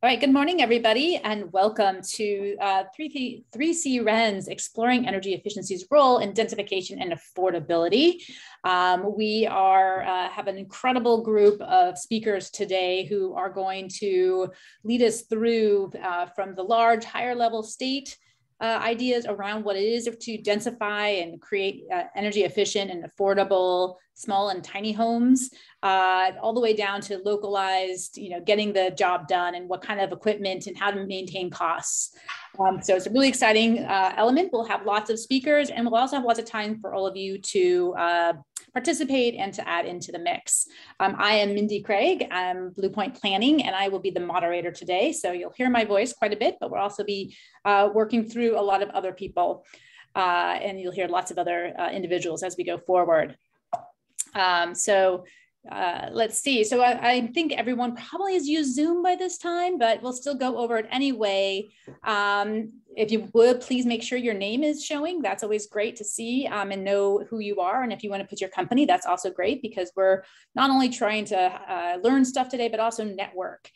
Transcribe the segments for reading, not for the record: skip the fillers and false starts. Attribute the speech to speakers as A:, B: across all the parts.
A: All right, good morning, everybody, and welcome to 3C Ren's Exploring Energy Efficiency's Role in Densification and Affordability. We have an incredible group of speakers today who are going to lead us through from the large, higher level state ideas around what it is to densify and create energy efficient and affordable small and tiny homes, all the way down to localized, getting the job done and what kind of equipment and how to maintain costs. So it's a really exciting element. We'll have lots of speakers, and we'll also have lots of time for all of you to participate and to add into the mix. I am Mindy Craig. I'm Blue Point Planning, and I will be the moderator today. So you'll hear my voice quite a bit, but we'll also be working through a lot of other people, and you'll hear lots of other individuals as we go forward. Let's see. So I think everyone probably has used Zoom by this time, but we'll still go over it anyway. If you would, please make sure your name is showing. That's always great to see and know who you are. And if you want to put your company, that's also great, because we're not only trying to learn stuff today, but also network.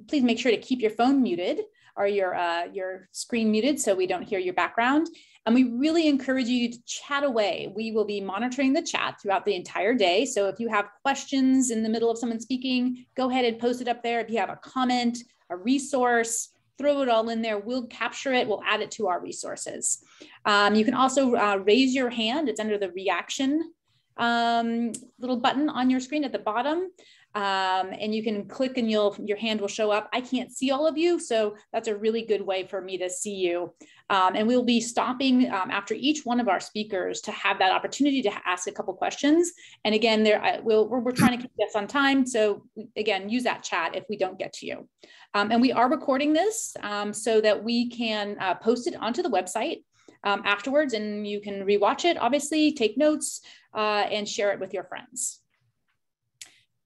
A: Please make sure to keep your phone muted or your screen muted so we don't hear your background. And we really encourage you to chat away. We will be monitoring the chat throughout the entire day. So if you have questions in the middle of someone speaking, go ahead and post it up there. If you have a comment, a resource, throw it all in there. We'll capture it. We'll add it to our resources. You can also raise your hand. It's under the reaction little button on your screen at the bottom. And you can click and your hand will show up. I can't see all of you, so that's a really good way for me to see you. And we'll be stopping after each one of our speakers to have that opportunity to ask a couple questions. And again, we're trying to keep this on time. So again, use that chat if we don't get to you. And we are recording this so that we can post it onto the website afterwards, and you can rewatch it, obviously, take notes, and share it with your friends.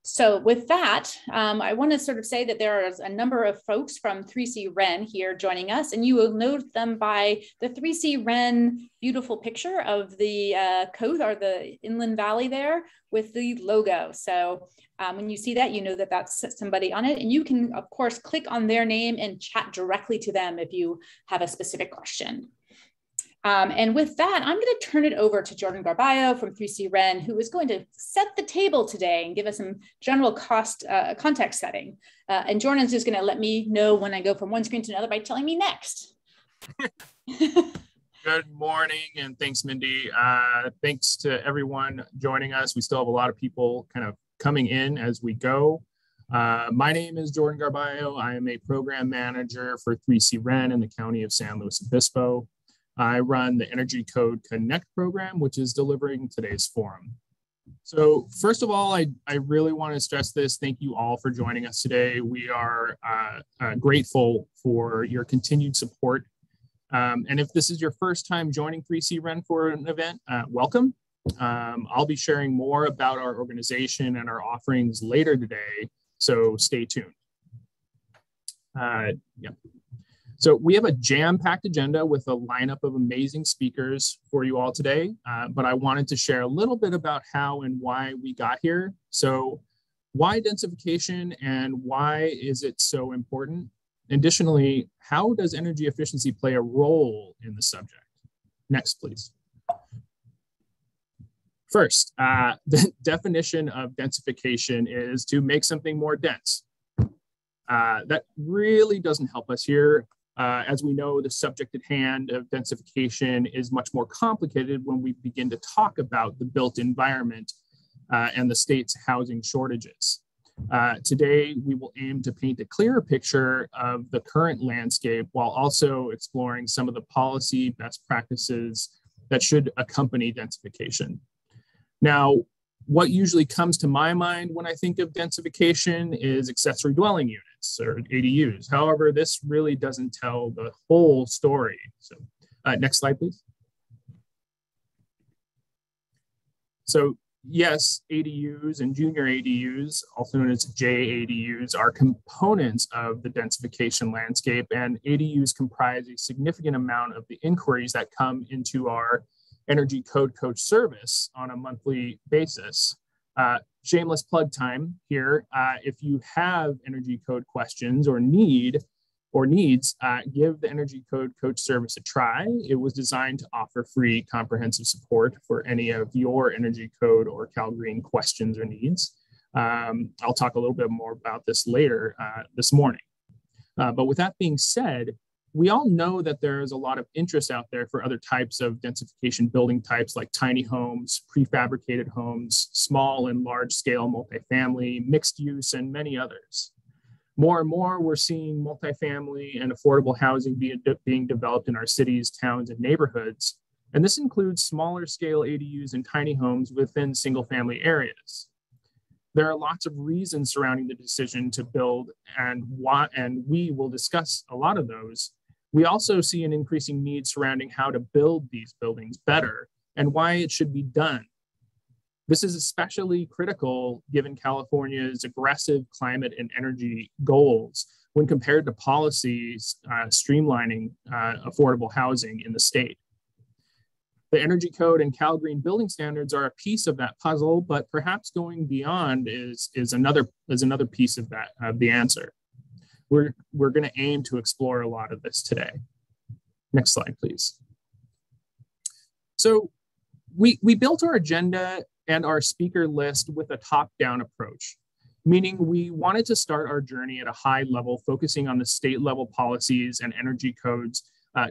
A: So with that, I want to sort of say that there is a number of folks from 3C Ren here joining us, and you will note them by the 3C Ren beautiful picture of the coast or the inland valley there with the logo. So when you see that, you know that that's somebody on it, and you can, of course, click on their name and chat directly to them if you have a specific question. And with that, I'm going to turn it over to Jordan Garbayo from 3C Ren, who is going to set the table today and give us some general context setting. And Jordan's just going to let me know when I go from one screen to another by telling me next.
B: Good morning, and thanks, Mindy. Thanks to everyone joining us. We still have a lot of people kind of coming in as we go. My name is Jordan Garbayo. I am a program manager for 3C Ren in the county of San Luis Obispo. I run the Energy Code Connect program, which is delivering today's forum. So first of all, I really want to stress this. Thank you all for joining us today. We are grateful for your continued support. And if this is your first time joining 3C Ren for an event, welcome. I'll be sharing more about our organization and our offerings later today, so stay tuned. So we have a jam-packed agenda with a lineup of amazing speakers for you all today, but I wanted to share a little bit about how and why we got here. So why densification and why is it so important? Additionally, how does energy efficiency play a role in the subject? Next, please. First, the definition of densification is to make something more dense. That really doesn't help us here. As we know, the subject at hand of densification is much more complicated when we begin to talk about the built environment and the state's housing shortages. Today, we will aim to paint a clearer picture of the current landscape while also exploring some of the policy best practices that should accompany densification. Now, what usually comes to my mind when I think of densification is accessory dwelling units or ADUs. However, this really doesn't tell the whole story. So next slide, please. So yes, ADUs and junior ADUs, also known as JADUs, are components of the densification landscape, and ADUs comprise a significant amount of the inquiries that come into our Energy Code Coach service on a monthly basis. Shameless plug time here. If you have energy code questions or needs, give the Energy Code Coach service a try. It was designed to offer free comprehensive support for any of your energy code or Cal Green questions or needs. I'll talk a little bit more about this later this morning. But with that being said, we all know that there is a lot of interest out there for other types of densification building types like tiny homes, prefabricated homes, small and large scale multifamily, mixed use, and many others. More and more, we're seeing multifamily and affordable housing being developed in our cities, towns, and neighborhoods. And this includes smaller scale ADUs and tiny homes within single family areas. There are lots of reasons surrounding the decision to build and we will discuss a lot of those. We also see an increasing need surrounding how to build these buildings better and why it should be done. This is especially critical given California's aggressive climate and energy goals when compared to policies streamlining affordable housing in the state. The Energy Code and Cal Green building standards are a piece of that puzzle, but perhaps going beyond is another piece of that the answer. We're going to aim to explore a lot of this today. Next slide, please. So we built our agenda and our speaker list with a top-down approach, meaning we wanted to start our journey at a high level, focusing on the state level policies and energy codes,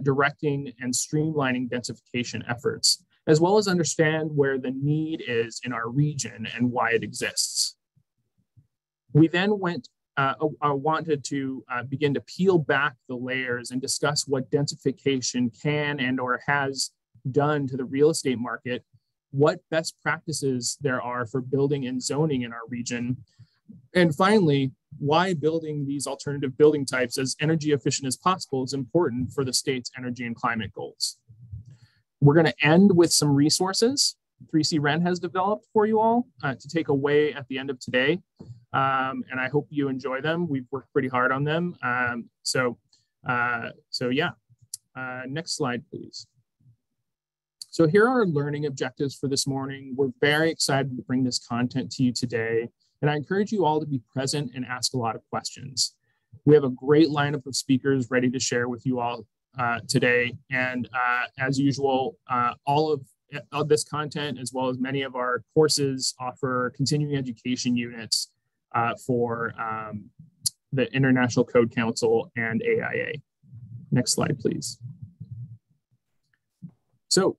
B: directing and streamlining densification efforts, as well as understand where the need is in our region and why it exists. We then wanted to begin to peel back the layers and discuss what densification can and or has done to the real estate market, what best practices there are for building and zoning in our region, and finally, why building these alternative building types as energy efficient as possible is important for the state's energy and climate goals. We're going to end with some resources 3C Ren has developed for you all to take away at the end of today. And I hope you enjoy them. We've worked pretty hard on them. So yeah, next slide, please. So here are our learning objectives for this morning. We're very excited to bring this content to you today. And I encourage you all to be present and ask a lot of questions. We have a great lineup of speakers ready to share with you all today. And as usual, all of this content, as well as many of our courses, offer continuing education units for the International Code Council and AIA. Next slide, please. So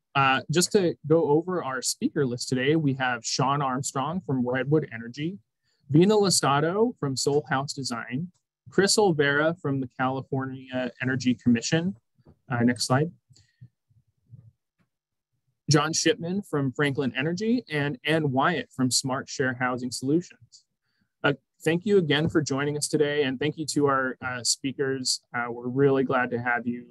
B: just to go over our speaker list today, we have Sean Armstrong from Redwood Energy, Vina Lustado from Soul House Design, Chris Overa from the California Energy Commission. Next slide. John Shipman from Franklin Energy, and Ann Wyatt from Smart Share Housing Solutions. Thank you again for joining us today, and thank you to our speakers. We're really glad to have you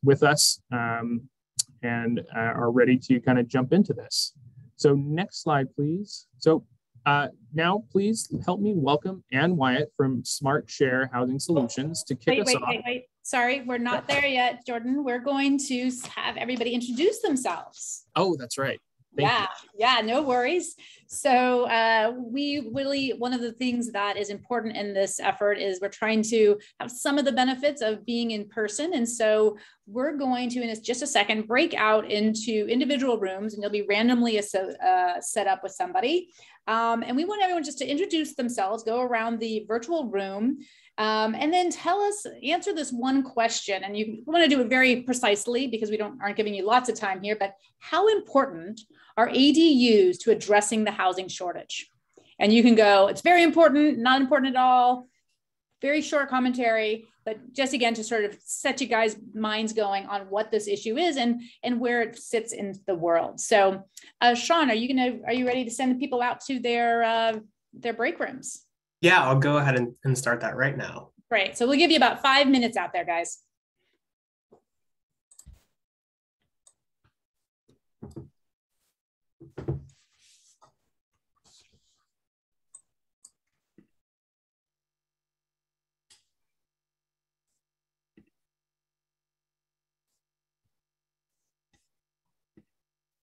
B: with us and are ready to kind of jump into this. So next slide, please. So now please help me welcome Ann Wyatt from Smart Share Housing Solutions to kick us off.
A: Wait. Sorry, we're not there yet, Jordan. We're going to have everybody introduce themselves.
B: Oh, that's right. Thank you.
A: Yeah, no worries. So we really, one of the things that is important in this effort is we're trying to have some of the benefits of being in person. And so we're going to, in just a second, break out into individual rooms, and you'll be randomly set up with somebody. And we want everyone just to introduce themselves, go around the virtual room, and then answer this one question. And you want to do it very precisely because we aren't giving you lots of time here, but how important are ADUs to addressing the housing shortage? And you can go, it's very important, not important at all, very short commentary, but just again, to sort of set you guys' minds going on what this issue is and where it sits in the world. So Sean, are you ready to send people out to their break rooms?
C: Yeah, I'll go ahead and start that right now.
A: Great. So we'll give you about 5 minutes out there, guys.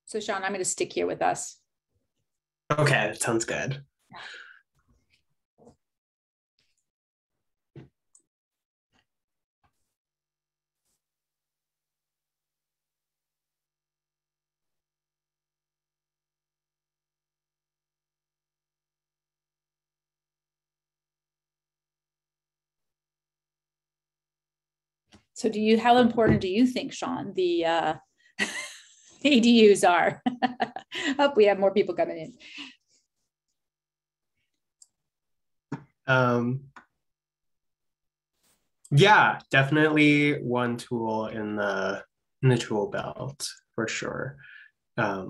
A: So Sean, I'm going to stick here with us.
C: Okay, that sounds good.
A: So how important do you think, Sean, the ADUs are? Hope we have more people coming in.
C: Yeah, definitely one tool in the tool belt for sure. I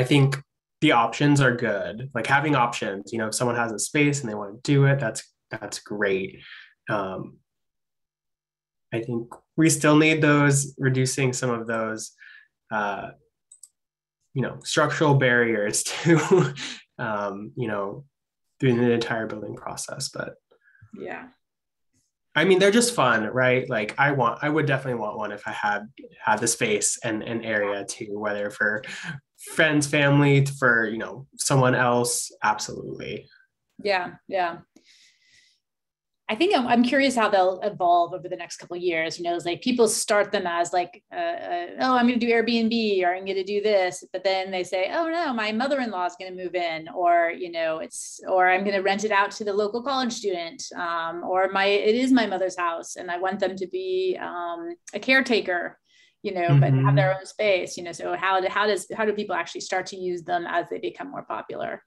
C: think the options are good. Like having options, if someone has a space and they want to do it, that's great. I think we still need those, reducing some of those structural barriers to through the entire building process. But
A: yeah,
C: I mean, they're just fun, right? Like I would definitely want one if I had the space and an area too, whether for friends, family, for someone else. Absolutely.
A: Yeah. I think I'm curious how they'll evolve over the next couple of years. It's like people start them as like, oh, I'm going to do Airbnb, or I'm going to do this, but then they say, oh no, my mother-in-law is going to move in, or or I'm going to rent it out to the local college student, or it is my mother's house, and I want them to be a caretaker, but have their own space. So how do people actually start to use them as they become more popular?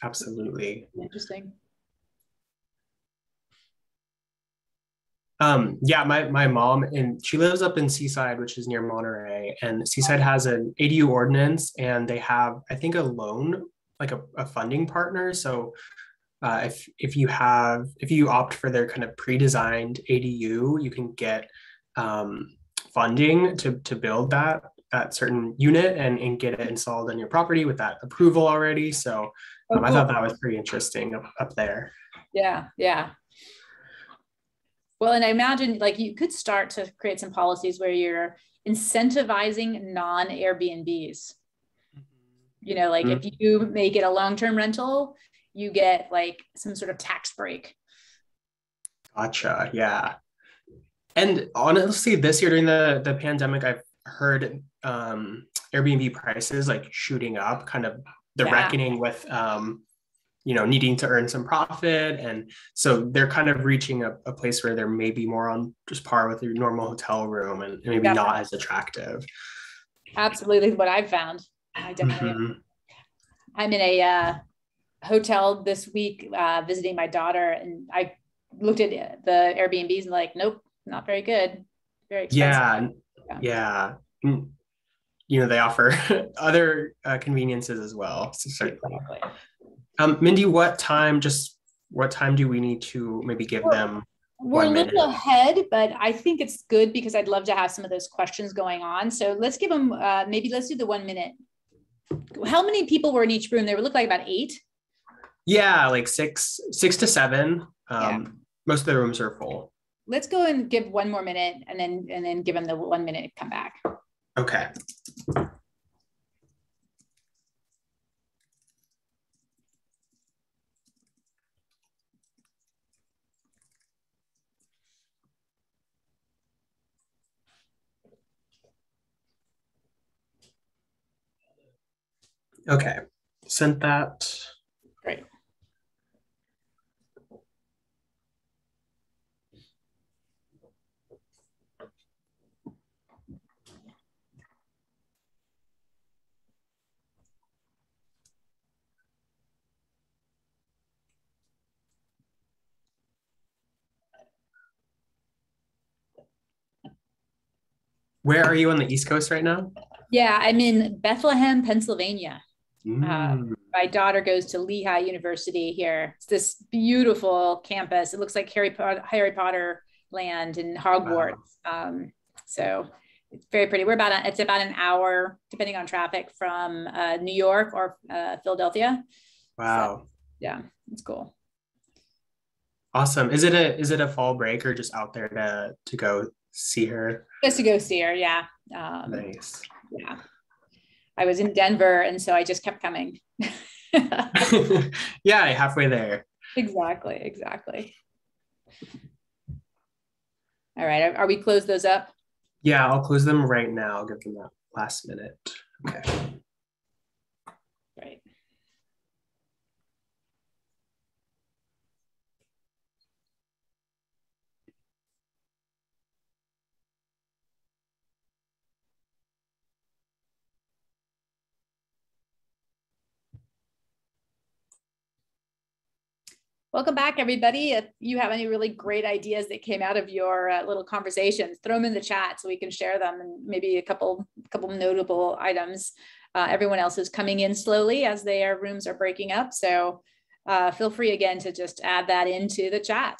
C: Absolutely.
A: Interesting.
C: Yeah, my mom, and she lives up in Seaside, which is near Monterey, and Seaside has an ADU ordinance, and they have, I think, a loan, like a funding partner. So if you opt for their kind of pre-designed ADU, you can get funding to build that certain unit and get it installed on your property with that approval already. So cool. I thought that was pretty interesting up there.
A: Yeah. Well, and I imagine like you could start to create some policies where you're incentivizing non-Airbnbs. Like if you make it a long-term rental, you get like some sort of tax break.
C: Gotcha. Yeah. And honestly, this year during the pandemic, I've heard Airbnb prices like shooting up, kind of the reckoning with needing to earn some profit. And so they're kind of reaching a place where they're maybe more on just par with your normal hotel room and maybe not as attractive.
A: Absolutely what I've found. I definitely I'm in a hotel this week visiting my daughter, and I looked at the Airbnbs and like, nope, not very good. Very expensive.
C: Yeah. They offer other conveniences as well. So certainly. Exactly. Mindy, what time do we need to maybe give them?
A: We're a little ahead, but I think it's good because I'd love to have some of those questions going on. So let's give them, let's do the 1 minute. How many people were in each room? They would look like about 8.
C: Yeah, like six to 7. Most of the rooms are full.
A: Let's go and give 1 more minute and then give them the 1 minute and come back.
C: Okay. Okay, sent that.
A: Great.
C: Where are you on the East Coast right now?
A: Yeah, I'm in Bethlehem, Pennsylvania. My daughter goes to Lehigh University here. It's this beautiful campus. It looks like Harry Potter land in Hogwarts. Wow. So it's very pretty. It's about an hour, depending on traffic, from New York or Philadelphia.
C: Wow.
A: So, yeah, it's cool.
C: Awesome. Is it a fall break or just out there to go see her?
A: Just to go see her, yeah.
C: Nice.
A: Yeah. I was in Denver, and so I just kept coming.
C: Yeah, halfway there.
A: Exactly. All right, are we close those up?
C: Yeah, I'll close them right now. I'll give them that last minute. Okay.
A: Right. Welcome back, everybody. If you have any really great ideas that came out of your little conversations, throw them in the chat so we can share them, and maybe a couple notable items. Everyone else is coming in slowly as their rooms are breaking up. So feel free again to just add that into the chat.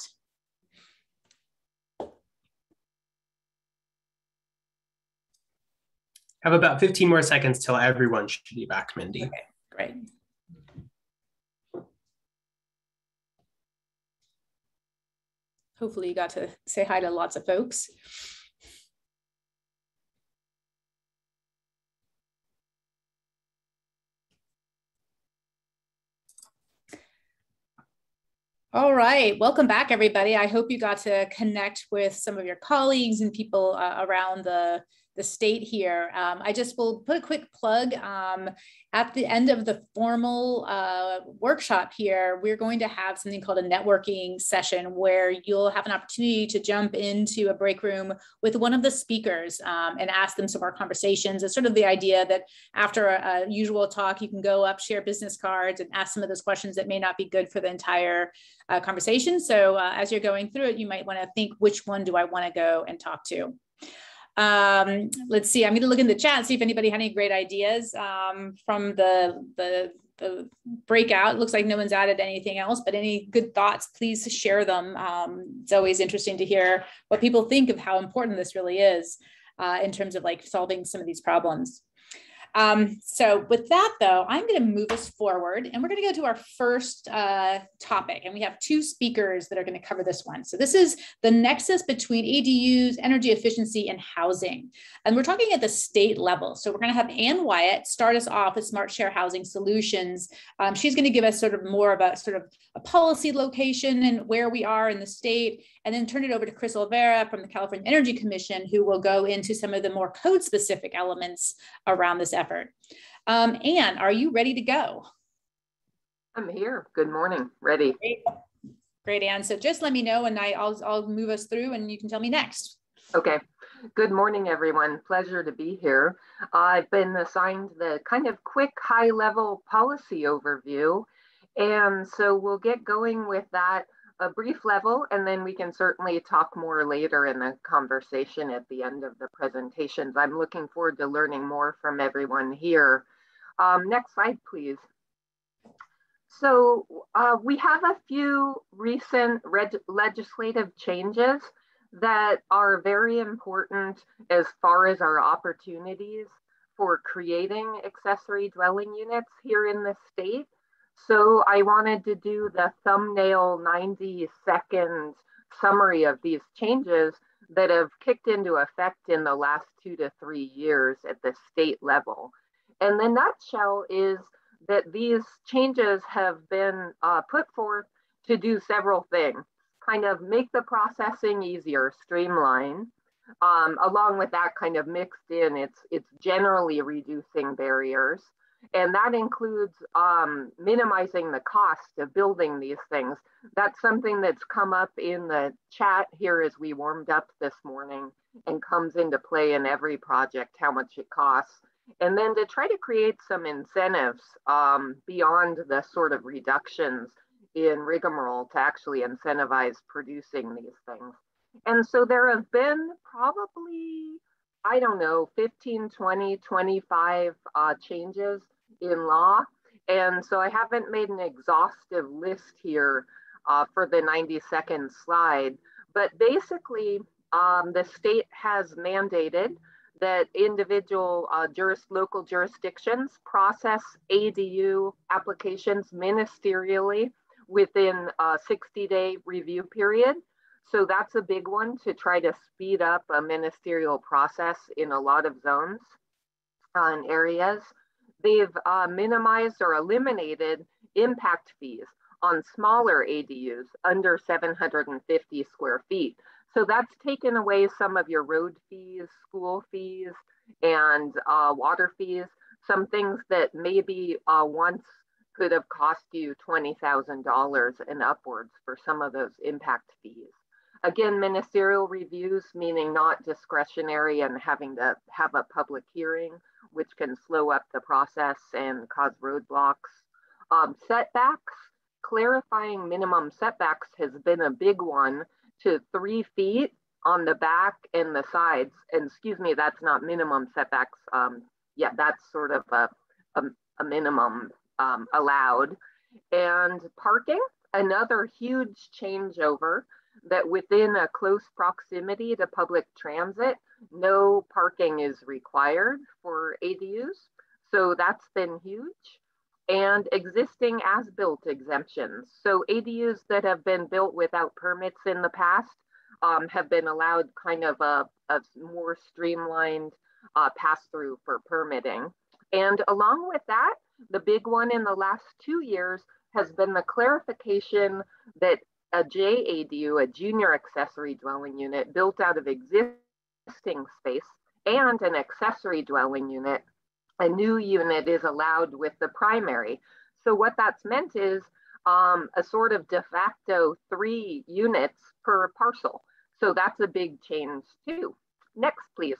C: Have about 15 more seconds till everyone should be back, Mindy.
A: Okay, great. Hopefully you got to say hi to lots of folks. All right, welcome back, everybody. I hope you got to connect with some of your colleagues and people around the state here. I just will put a quick plug. At the end of the formal workshop here, we're going to have something called a networking session where you'll have an opportunity to jump into a break room with one of the speakers and ask them some more conversations. It's sort of the idea that after a usual talk, you can go up, share business cards, and ask some of those questions that may not be good for the entire conversation. So as you're going through it, you might want to think, which one do I want to go and talk to? Let's see, I'm going to look in the chat, see if anybody had any great ideas from the breakout. It looks like no one's added anything else, but any good thoughts, please share them. It's always interesting to hear what people think of how important this really is in terms of like solving some of these problems. So with that, though, I'm going to move us forward, and we're going to go to our first topic. And we have two speakers that are going to cover this one. So this is the nexus between ADUs, energy efficiency, and housing. And we're talking at the state level. So we're going to have Ann Wyatt start us off with Smart Share Housing Solutions. She's going to give us sort of more of a policy location and where we are in the state, and then turn it over to Chris Overa from the California Energy Commission, who will go into some of the more code-specific elements around this effort. Ann, are you ready to go?
D: I'm here. Good morning. Ready.
A: Great, Ann. So just let me know, and I'll move us through, and you can tell me next.
D: Okay. Good morning, everyone. Pleasure to be here. I've been assigned the kind of quick high-level policy overview, and so we'll get going with that. A brief level, and then we can certainly talk more later in the conversation at the end of the presentations. I'm looking forward to learning more from everyone here. Next slide, please. So we have a few recent legislative changes that are very important as far as our opportunities for creating accessory dwelling units here in the state. So I wanted to do the thumbnail 90-second summary of these changes that have kicked into effect in the last 2 to 3 years at the state level. And the nutshell is that these changes have been put forth to do several things, kind of make the processing easier, streamline. Along with that kind of mixed in, it's generally reducing barriers. And that includes minimizing the cost of building these things. That's something that's come up in the chat here as we warmed up this morning and comes into play in every project, how much it costs. And then to try to create some incentives beyond the sort of reductions in rigmarole to actually incentivize producing these things. And so there have been probably, I don't know, 15, 20, 25 changes in law. And so I haven't made an exhaustive list here for the 90-second slide, but basically the state has mandated that individual local jurisdictions process ADU applications ministerially within a 60-day review period. So that's a big one to try to speed up a ministerial process in a lot of zones and areas. They've minimized or eliminated impact fees on smaller ADUs under 750 square feet. So that's taken away some of your road fees, school fees, and water fees, some things that maybe once could have cost you $20,000 and upwards for some of those impact fees. Again, ministerial reviews, meaning not discretionary and having to have a public hearing, which can slow up the process and cause roadblocks. Setbacks, clarifying minimum setbacks has been a big one to 3 feet on the back and the sides. And excuse me, that's not minimum setbacks. Yeah, that's sort of a minimum allowed. And parking, another huge changeover, that within a close proximity to public transit, no parking is required for ADUs. So that's been huge. And existing as-built exemptions. So ADUs that have been built without permits in the past have been allowed kind of a more streamlined pass-through for permitting. And along with that, the big one in the last 2 years has been the clarification that a JADU, a junior accessory dwelling unit built out of existing space, and an accessory dwelling unit, a new unit is allowed with the primary. So what that's meant is a sort of de facto 3 units per parcel. So that's a big change too. Next, please.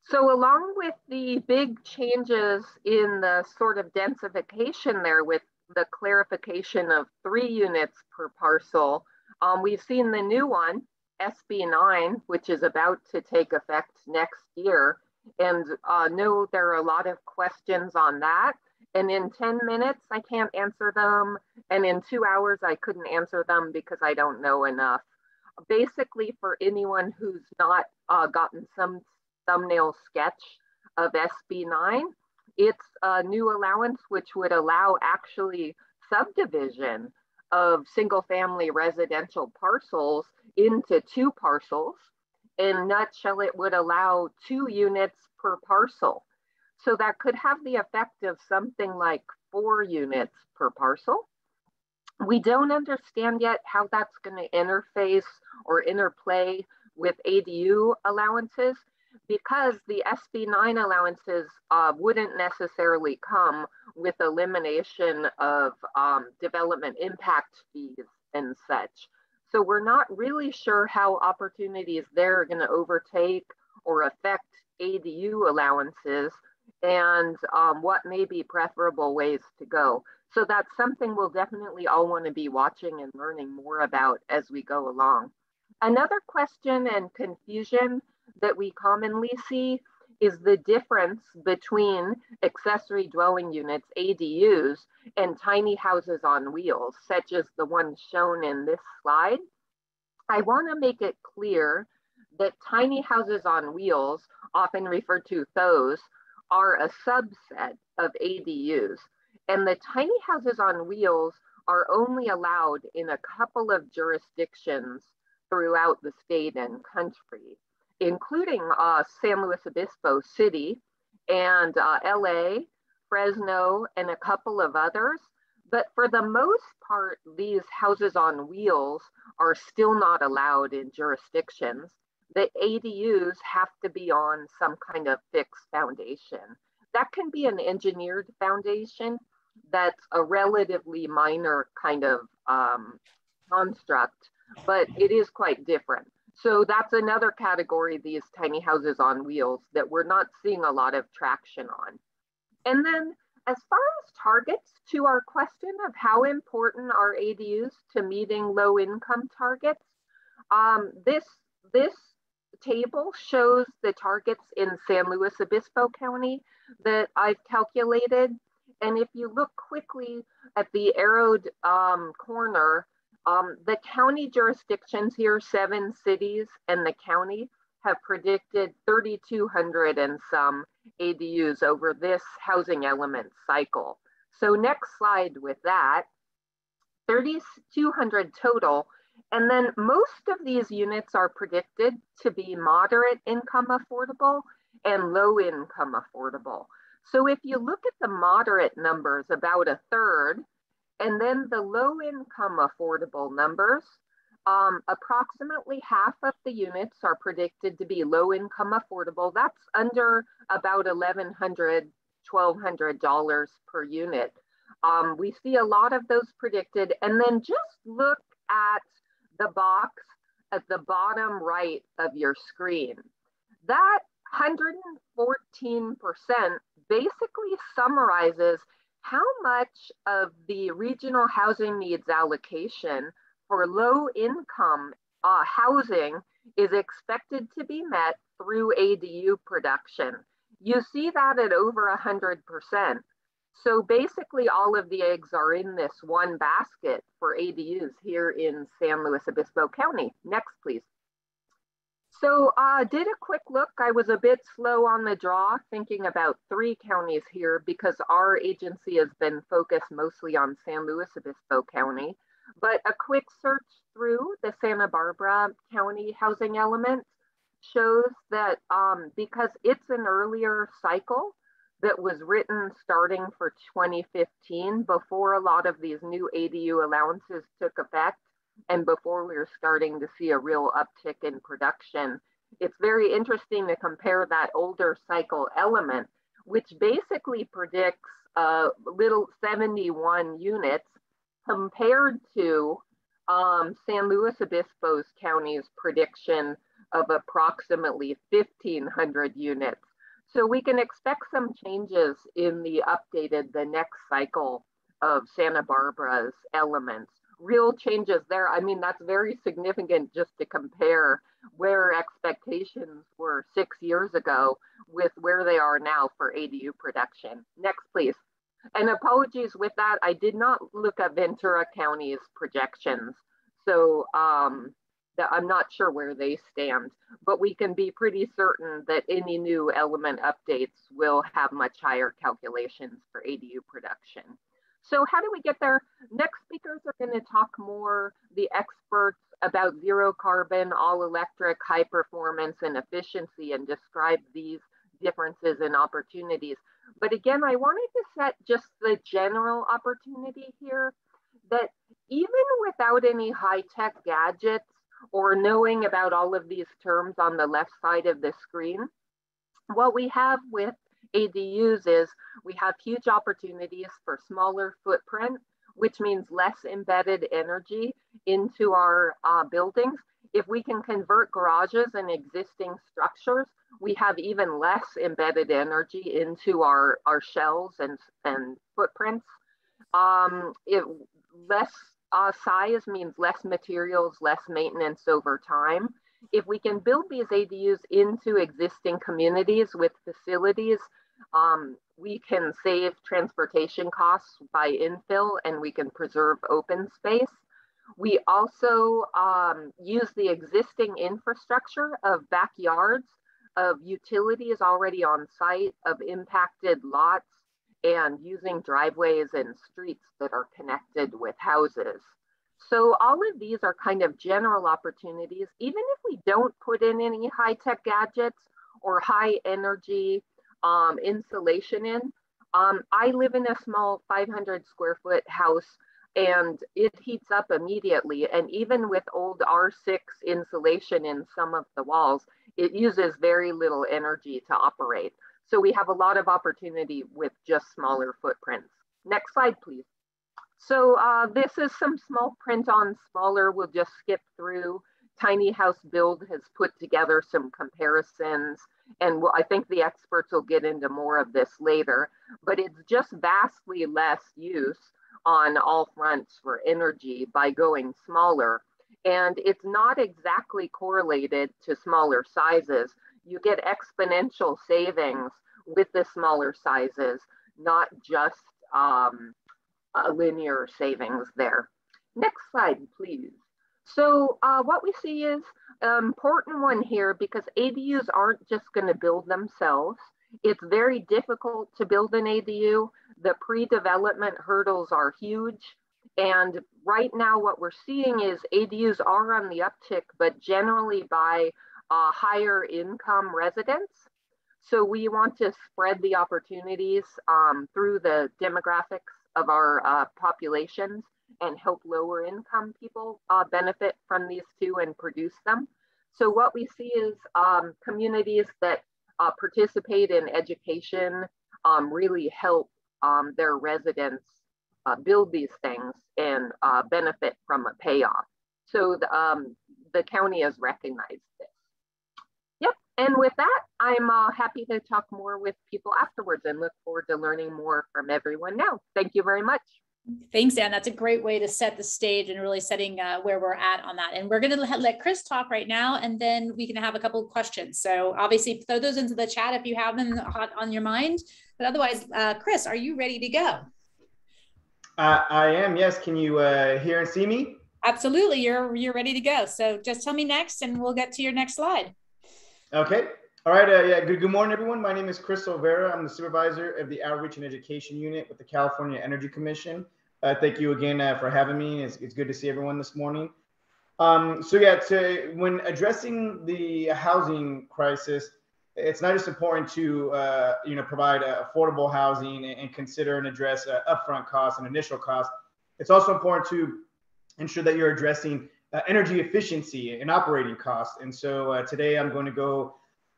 D: So along with the big changes in the sort of densification there with the clarification of 3 units per parcel, we've seen the new one, SB9, which is about to take effect next year. And know there are a lot of questions on that. And in 10 minutes, I can't answer them. And in 2 hours, I couldn't answer them because I don't know enough. Basically, for anyone who's not gotten some thumbnail sketch of SB9, it's a new allowance which would allow actually subdivision of single family residential parcels into 2 parcels. In a nutshell, it would allow 2 units per parcel. So that could have the effect of something like 4 units per parcel. We don't understand yet how that's going to interface or interplay with ADU allowances, because the SB9 allowances wouldn't necessarily come with elimination of development impact fees and such. So we're not really sure how opportunities there are going to overtake or affect ADU allowances, and what may be preferable ways to go. So that's something we'll definitely all want to be watching and learning more about as we go along. Another question and confusion that we commonly see is the difference between accessory dwelling units, ADUs, and tiny houses on wheels, such as the one shown in this slide. I want to make it clear that tiny houses on wheels, often referred to THOs, are a subset of ADUs. And the tiny houses on wheels are only allowed in a couple of jurisdictions throughout the state and country, including San Luis Obispo City and LA, Fresno, and a couple of others. But for the most part, these houses on wheels are still not allowed in jurisdictions. The ADUs have to be on some kind of fixed foundation. That can be an engineered foundation that's a relatively minor kind of construct, but it is quite different. So that's another category, these tiny houses on wheels, that we're not seeing a lot of traction on. And then as far as targets, to our question of how important are ADUs to meeting low income targets, this table shows the targets in San Luis Obispo County that I've calculated. And if you look quickly at the arrowed corner, the county jurisdictions here, 7 cities and the county, have predicted 3,200 and some ADUs over this housing element cycle. So next slide with that, 3,200 total. And then most of these units are predicted to be moderate income affordable, and low income affordable. So if you look at the moderate numbers, about a third, and then the low income affordable numbers, approximately half of the units are predicted to be low income affordable. That's under about $1,100, $1,200 per unit. We see a lot of those predicted. And then just look at the box at the bottom right of your screen. That 114% basically summarizes how much of the regional housing needs allocation for low income housing is expected to be met through ADU production. You see that at over 100%. So basically all of the eggs are in this one basket for ADUs here in San Luis Obispo County. Next, please. So did a quick look. I was a bit slow on the draw, thinking about 3 counties here because our agency has been focused mostly on San Luis Obispo County. But a quick search through the Santa Barbara County housing element shows that because it's an earlier cycle that was written starting for 2015, before a lot of these new ADU allowances took effect, and before we were starting to see a real uptick in production. It's very interesting to compare that older cycle element, which basically predicts little 71 units compared to San Luis Obispo County's prediction of approximately 1,500 units. So we can expect some changes in the next cycle of Santa Barbara's elements. Real changes there. I mean, that's very significant just to compare where expectations were 6 years ago with where they are now for ADU production. Next, please. And apologies with that, I did not look at Ventura County's projections. So I'm not sure where they stand, but we can be pretty certain that any new element updates will have much higher calculations for ADU production. So how do we get there? Next speakers are going to talk more, the experts, about zero carbon, all electric, high performance and efficiency, and describe these differences and opportunities. But again, I wanted to set just the general opportunity here that even without any high-tech gadgets or knowing about all of these terms on the left side of the screen, what we have with ADUs is we have huge opportunities for smaller footprint, which means less embedded energy into our buildings. If we can convert garages and existing structures, we have even less embedded energy into our shells and footprints. Less size means less materials, less maintenance over time. If we can build these ADUs into existing communities with facilities, we can save transportation costs by infill and we can preserve open space. We also use the existing infrastructure of backyards, of utilities already on site, of impacted lots, and using driveways and streets that are connected with houses. So all of these are kind of general opportunities, even if we don't put in any high-tech gadgets or high energy insulation in. I live in a small 500 square foot house and it heats up immediately. And even with old R6 insulation in some of the walls, it uses very little energy to operate. So we have a lot of opportunity with just smaller footprints. Next slide, please. So this is some small print on smaller. We'll just skip through. Tiny House Build has put together some comparisons, and I think the experts will get into more of this later, but it's just vastly less use on all fronts for energy by going smaller. And it's not exactly correlated to smaller sizes. You get exponential savings with the smaller sizes, not just a linear savings there. Next slide, please. So what we see is an important one here because ADUs aren't just going to build themselves. It's very difficult to build an ADU. The pre-development hurdles are huge. And right now what we're seeing is ADUs are on the uptick, but generally by higher income residents. So we want to spread the opportunities through the demographics of our populations and help lower income people benefit from these too and produce them. So what we see is communities that participate in education really help their residents build these things and benefit from a payoff. So the county has recognized this. Yep, and with that, I'm happy to talk more with people afterwards and look forward to learning more from everyone now. Thank you very much.
A: Thanks, Ann. That's a great way to set the stage and really setting where we're at on that. And we're going to let Chris talk right now, and then we can have a couple of questions. So obviously throw those into the chat if you have them hot on your mind. But otherwise, Chris, are you ready to go?
E: I am, yes. Can you hear and see me?
A: Absolutely, you're ready to go. So just tell me next and we'll get to your next slide.
E: Okay. All right. Yeah. Good morning, everyone. My name is Chris Overa. I'm the supervisor of the Outreach and Education Unit with the California Energy Commission. Thank you again for having me. It's good to see everyone this morning. So yeah, when addressing the housing crisis, it's not just important to provide affordable housing and consider and address upfront costs and initial costs. It's also important to ensure that you're addressing energy efficiency and operating costs. And so today I'm going to go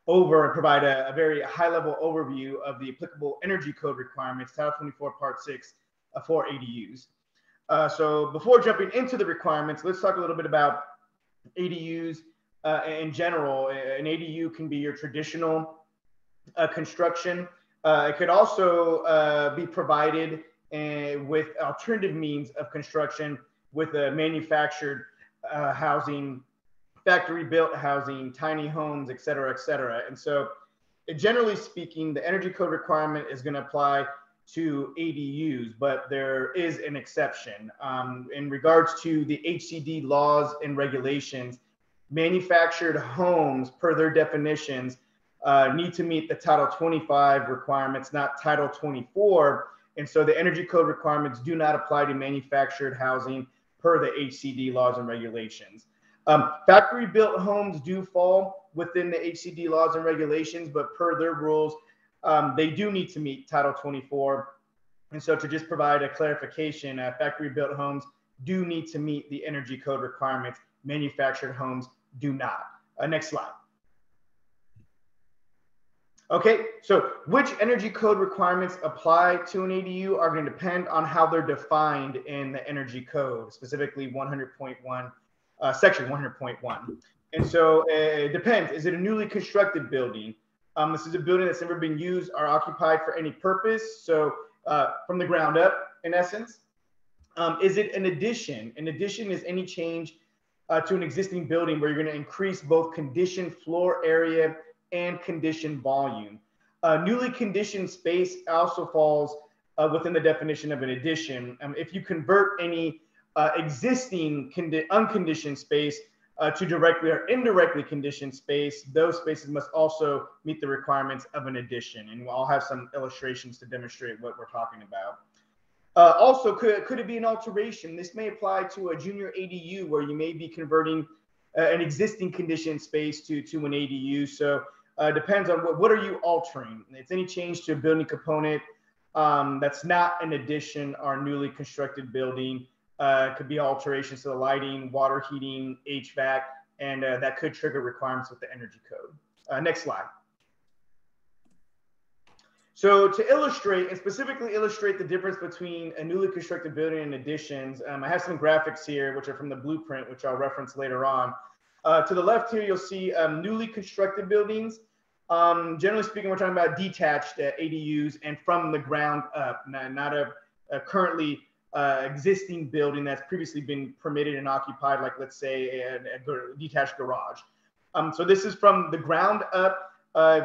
E: over and provide a very high-level overview of the applicable energy code requirements, Title 24, Part 6 for ADUs. So before jumping into the requirements, let's talk a little bit about ADUs in general. An ADU can be your traditional construction. It could also be provided with alternative means of construction with a manufactured housing, factory built housing, tiny homes, et cetera, et cetera. And so generally speaking, the energy code requirement is going to apply to ADUs, but there is an exception. In regards to the HCD laws and regulations, manufactured homes, per their definitions, need to meet the Title 25 requirements, not Title 24. And so the energy code requirements do not apply to manufactured housing per the HCD laws and regulations. Factory built homes do fall within the HCD laws and regulations, but per their rules, they do need to meet Title 24. And so to just provide a clarification, factory built homes do need to meet the energy code requirements. Manufactured homes do not. Next slide. Okay, so which energy code requirements apply to an ADU are going to depend on how they're defined in the energy code, specifically 100.1, section 100.1. And so it depends. Is it a newly constructed building? This is a building that's never been used or occupied for any purpose. So from the ground up, in essence. Is it an addition? An addition is any change to an existing building where you're going to increase both conditioned floor area and conditioned volume. Newly conditioned space also falls within the definition of an addition. If you convert any existing unconditioned space to directly or indirectly conditioned space, those spaces must also meet the requirements of an addition. And I'll have some illustrations to demonstrate what we're talking about. Also, could it be an alteration? This may apply to a junior ADU where you may be converting an existing conditioned space to an ADU. So depends on what are you altering. It's any change to a building component that's not an addition or newly constructed building. Could be alterations to the lighting, water heating, HVAC, and that could trigger requirements with the energy code. Next slide. So to illustrate and specifically illustrate the difference between a newly constructed building and additions, I have some graphics here, which are from the blueprint, which I'll reference later on. To the left here, you'll see newly constructed buildings. Generally speaking, we're talking about detached ADUs and from the ground up, not a currently existing building that's previously been permitted and occupied, like let's say a detached garage. So this is from the ground up.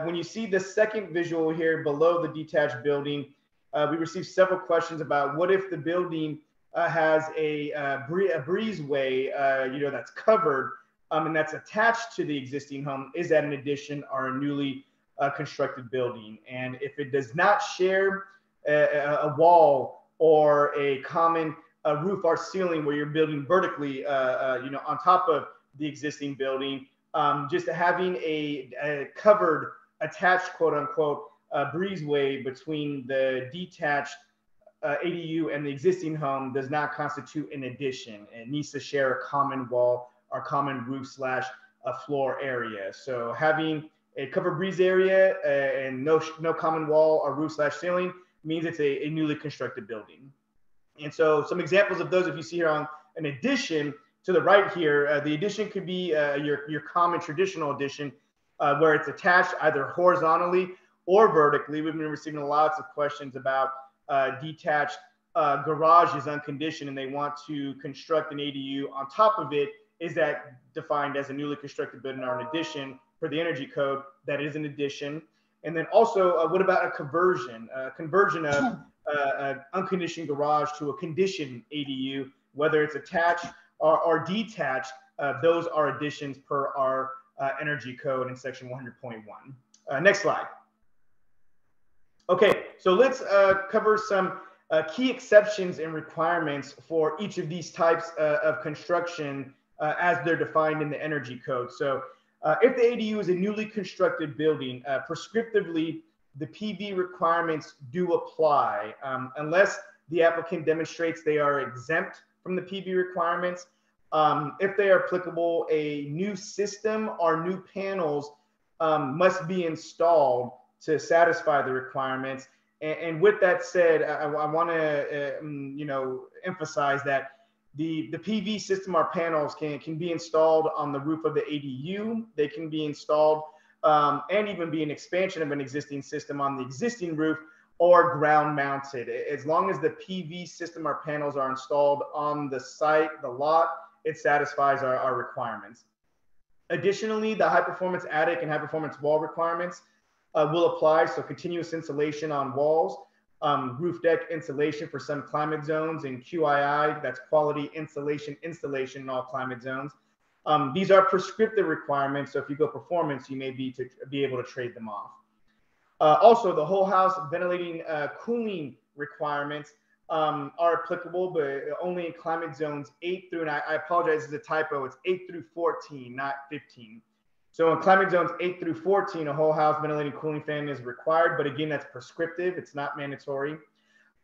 E: When you see the second visual here below the detached building, we received several questions about what if the building has a breezeway, that's covered and that's attached to the existing home. Is that an addition or a newly constructed building? And if it does not share a wall or a common roof or ceiling where you're building vertically, on top of the existing building, just having a covered attached, quote unquote, breezeway between the detached ADU and the existing home does not constitute an addition. It needs to share a common wall or common roof slash a floor area. So having a covered breeze area and no common wall or roof slash ceiling means it's a newly constructed building. And so some examples of those, if you see here on an addition to the right here, the addition could be your common traditional addition where it's attached either horizontally or vertically. We've been receiving lots of questions about detached garages unconditioned, and they want to construct an ADU on top of it. Is that defined as a newly constructed building or an addition for the energy code? That is an addition. And then also, what about a conversion? Conversion of an unconditioned garage to a conditioned ADU, whether it's attached or detached, those are additions per our energy code in section 100.1. Next slide. Okay, so let's cover some key exceptions and requirements for each of these types of construction as they're defined in the energy code. So if the ADU is a newly constructed building, prescriptively, the PV requirements do apply unless the applicant demonstrates they are exempt from the PV requirements. If they are applicable, a new system or new panels must be installed to satisfy the requirements. And with that said, I want to emphasize that the PV system or panels can be installed on the roof of the ADU. They can be installed and even be an expansion of an existing system on the existing roof or ground mounted. As long as the PV system or panels are installed on the site, the lot, it satisfies our requirements. Additionally, the high performance attic and high performance wall requirements will apply. So continuous insulation on walls, roof deck insulation for some climate zones, and QII, that's quality insulation installation in all climate zones. These are prescriptive requirements. So if you go performance, you may be able to trade them off. Also, the whole house ventilating cooling requirements are applicable, but only in climate zones 8 through, and I apologize, it's a typo, it's 8 through 14, not 15. So in climate zones 8 through 14, a whole house ventilating cooling fan is required, but again, that's prescriptive, it's not mandatory.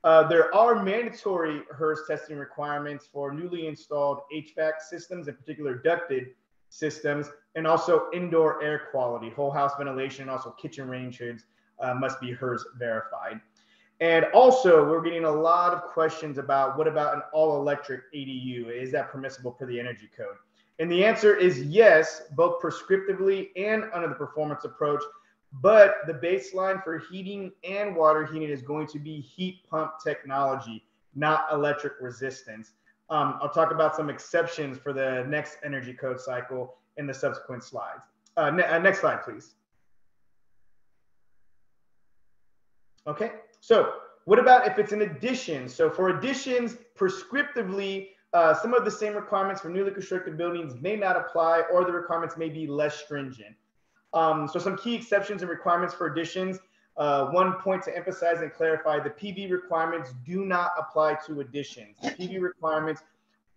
E: There are mandatory HERS testing requirements for newly installed HVAC systems, in particular ducted systems, and also indoor air quality, whole house ventilation, and also kitchen range hoods must be HERS verified. And also, we're getting a lot of questions about what about an all-electric ADU? Is that permissible per the energy code? And the answer is yes, both prescriptively and under the performance approach. But the baseline for heating and water heating is going to be heat pump technology, not electric resistance. I'll talk about some exceptions for the next energy code cycle in the subsequent slides. Next slide, please. Okay, so what about if it's an addition? So for additions, prescriptively, some of the same requirements for newly constructed buildings may not apply, or the requirements may be less stringent. So some key exceptions and requirements for additions. One point to emphasize and clarify, the PV requirements do not apply to additions. The PV requirements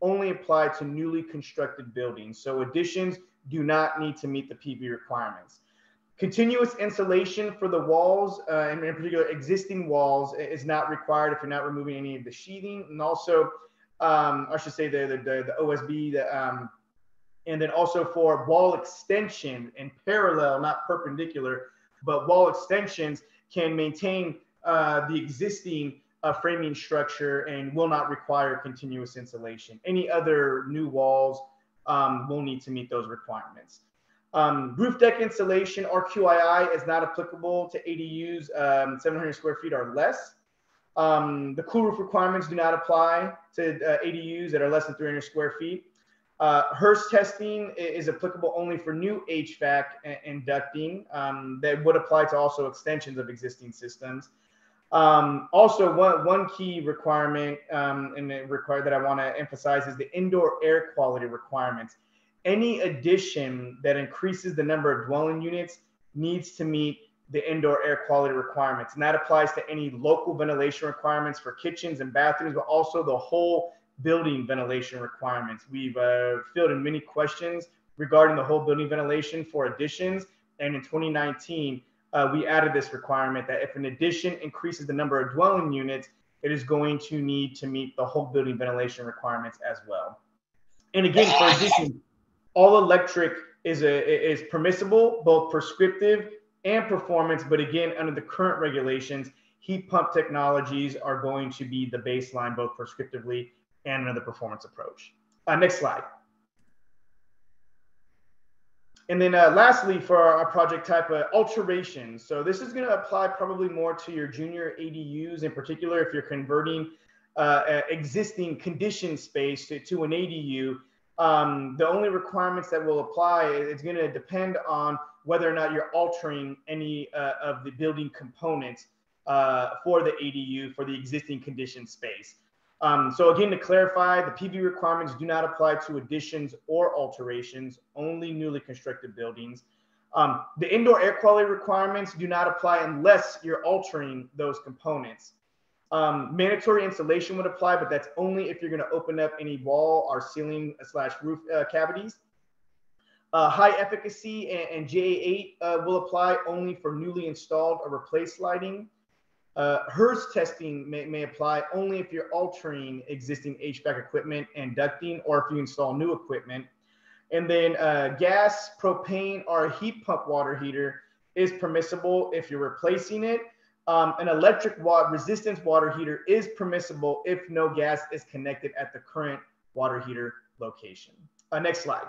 E: only apply to newly constructed buildings. So additions do not need to meet the PV requirements. Continuous insulation for the walls, and in particular existing walls, is not required if you're not removing any of the sheathing. And also, I should say the OSB, and then also for wall extension in parallel, not perpendicular, but wall extensions can maintain the existing framing structure and will not require continuous insulation. Any other new walls will need to meet those requirements. Roof deck insulation or QII is not applicable to ADUs 700 square feet or less. The cool roof requirements do not apply to ADUs that are less than 300 square feet. HERS testing is applicable only for new HVAC and ducting. That would apply to also extensions of existing systems. Also, one key requirement that I want to emphasize is the indoor air quality requirements. Any addition that increases the number of dwelling units needs to meet the indoor air quality requirements. And that applies to any local ventilation requirements for kitchens and bathrooms, but also the whole building ventilation requirements. We've filled in many questions regarding the whole building ventilation for additions. And in 2019, we added this requirement that if an addition increases the number of dwelling units, it is going to need to meet the whole building ventilation requirements as well. And again, for additions, all electric is permissible, both prescriptive and performance. But again, under the current regulations, heat pump technologies are going to be the baseline, both prescriptively and under the performance approach. Next slide. And then lastly, for our project type, alterations. So this is going to apply probably more to your junior ADUs, in particular if you're converting existing conditioned space to an ADU. The only requirements that will apply, it's going to depend on whether or not you're altering any of the building components for the ADU for the existing conditioned space. So again, to clarify, the PV requirements do not apply to additions or alterations, only newly constructed buildings. The indoor air quality requirements do not apply unless you're altering those components. Mandatory insulation would apply, but that's only if you're going to open up any wall or ceiling / roof cavities. High efficacy and JA8 will apply only for newly installed or replaced lighting. HERS testing may apply only if you're altering existing HVAC equipment and ducting, or if you install new equipment. And then gas, propane, or a heat pump water heater is permissible if you're replacing it. An electric resistance water heater is permissible if no gas is connected at the current water heater location. Next slide.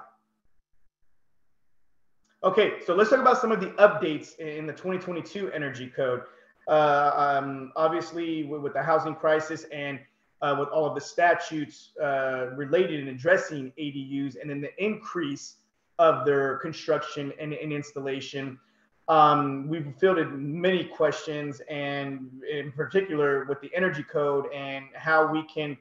E: Okay, so let's talk about some of the updates in the 2022 Energy Code. Obviously, with the housing crisis and with all of the statutes related and addressing ADUs, and then the increase of their construction and installation, we've fielded many questions, and in particular with the Energy Code and how we can,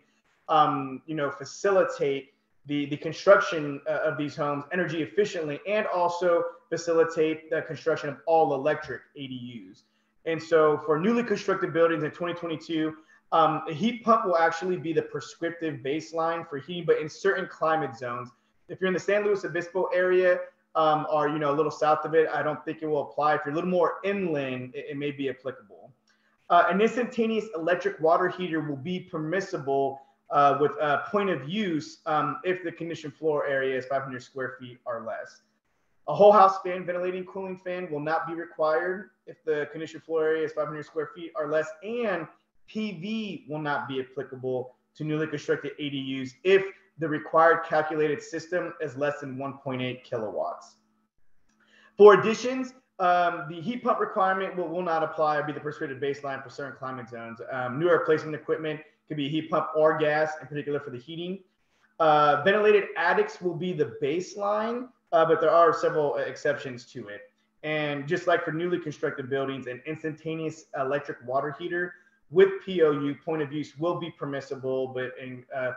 E: facilitate the construction of these homes energy efficiently, and also facilitate the construction of all electric ADUs. And so for newly constructed buildings in 2022, a heat pump will actually be the prescriptive baseline for heating, but in certain climate zones. If you're in the San Luis Obispo area, or a little south of it, I don't think it will apply. If you're a little more inland, it may be applicable. An instantaneous electric water heater will be permissible with a point of use if the conditioned floor area is 500 square feet or less. A whole house fan, ventilating cooling fan, will not be required if the conditioned floor area is 500 square feet or less, and PV will not be applicable to newly constructed ADUs if the required calculated system is less than 1.8 kilowatts. For additions, the heat pump requirement will not apply or be the prescriptive baseline for certain climate zones. New replacement equipment could be a heat pump or gas, in particular for the heating. Ventilated attics will be the baseline, but there are several exceptions to it. And just like for newly constructed buildings, an instantaneous electric water heater with POU, point of use, will be permissible, but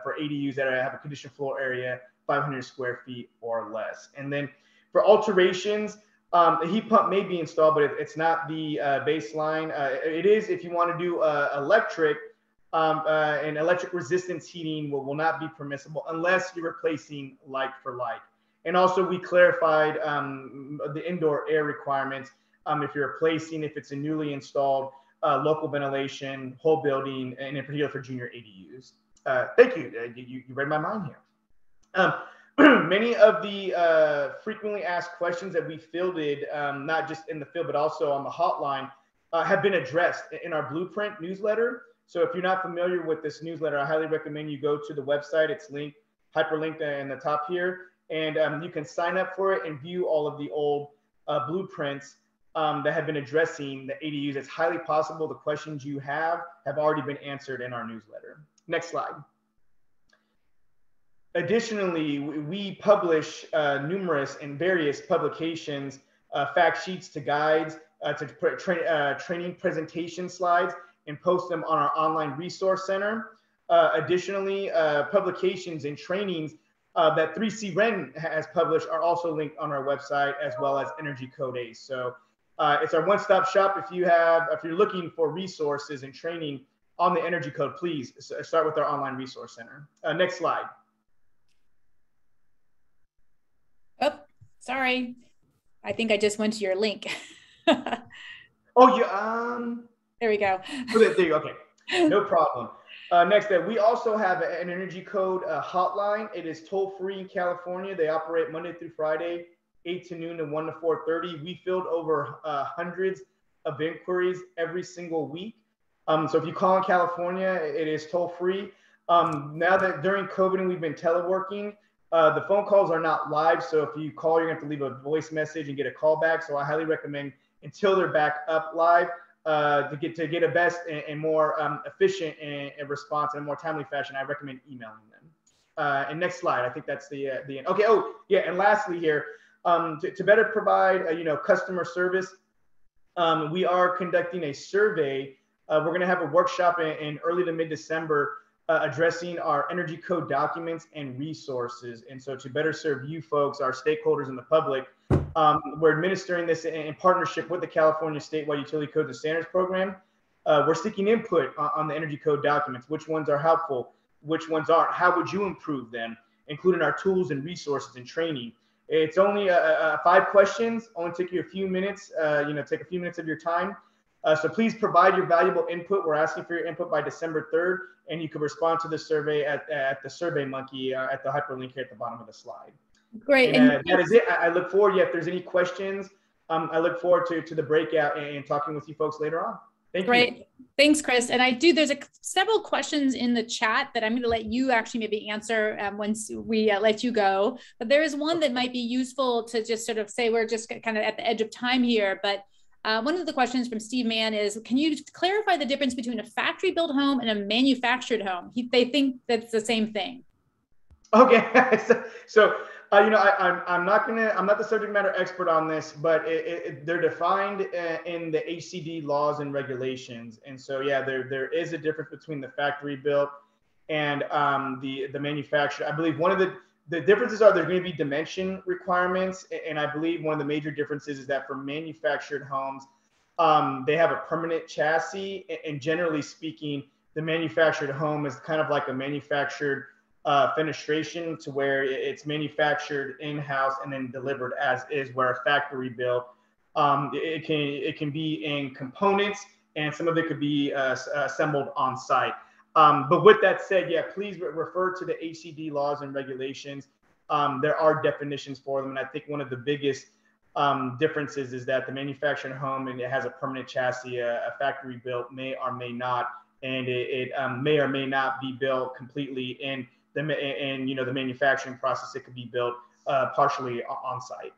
E: for ADUs that have a conditioned floor area 500 square feet or less. And then for alterations, a heat pump may be installed, but it's not the baseline. It is if you want to do electric, and electric resistance heating will not be permissible unless you're replacing like for like. And also we clarified the indoor air requirements if you're replacing, if it's a newly installed local ventilation, whole building, and in particular for junior ADUs. Thank you. You read my mind here. Many of the frequently asked questions that we fielded, not just in the field, but also on the hotline, have been addressed in our Blueprint newsletter. So if you're not familiar with this newsletter, I highly recommend you go to the website. It's hyperlinked in the top here. And you can sign up for it and view all of the old blueprints that have been addressing the ADUs. It's highly possible the questions you have already been answered in our newsletter. Next slide. Additionally, we publish numerous and various publications, fact sheets to guides, to training presentation slides, and post them on our online resource center. Additionally, publications and trainings that 3C Ren has published are also linked on our website, as well as Energy Code ACE. So it's our one-stop shop. If you're looking for resources and training on the Energy Code, please start with our online resource center. Next slide.
A: Oh, sorry. I think I just went to your link.
E: Oh, yeah.
A: There we go.
E: There you go. Okay, no problem. Next up, we also have an energy code hotline. It is toll free in California. They operate Monday through Friday, 8 to noon and 1 to 4:30. We filled over hundreds of inquiries every single week. So if you call in California, it is toll free. Now that during COVID and we've been teleworking, the phone calls are not live. So if you call, you're going to have to leave a voice message and get a call back. So I highly recommend, until they're back up live, to get a best and more efficient and response in a more timely fashion, I recommend emailing them. And next slide, I think that's the end. Okay. Oh yeah. And lastly here, to better provide customer service, we are conducting a survey. We're going to have a workshop in early to mid-December addressing our energy code documents and resources. And so to better serve you folks, our stakeholders and the public, we're administering this in partnership with the California Statewide Utility Codes and Standards Program. We're seeking input on the energy code documents, which ones are helpful, which ones aren't, how would you improve them, including our tools and resources and training. It's only 5 questions, only take you a few minutes, take a few minutes of your time. So please provide your valuable input. We're asking for your input by December 3rd, and you can respond to the survey at the Survey Monkey at the hyperlink here at the bottom of the slide.
A: Great.
E: And that is it. I look forward, if there's any questions, I look forward to the breakout and talking with you folks later on. Thank you.
A: Great. Thanks, Chris. And there's several questions in the chat that I'm going to let you actually maybe answer once we let you go. But there is one that might be useful to just sort of say, we're just kind of at the edge of time here. But one of the questions from Steve Mann is, can you clarify the difference between a factory built home and a manufactured home? They think that's the same thing.
E: Okay. So I'm not the subject matter expert on this, but they're defined in the HCD laws and regulations. And so, yeah, there is a difference between the factory built and the manufactured. I believe one of the differences are there's going to be dimension requirements. And I believe one of the major differences is that for manufactured homes, they have a permanent chassis. And generally speaking, the manufactured home is kind of like a manufactured fenestration, to where it's manufactured in-house and then delivered as is, where a factory built, it can be in components, and some of it could be assembled on site. But with that said, yeah, please refer to the HCD laws and regulations. There are definitions for them, and I think one of the biggest differences is that the manufactured home, and it has a permanent chassis, a factory built may or may not, and it may or may not be built completely in the manufacturing process. It could be built partially on site.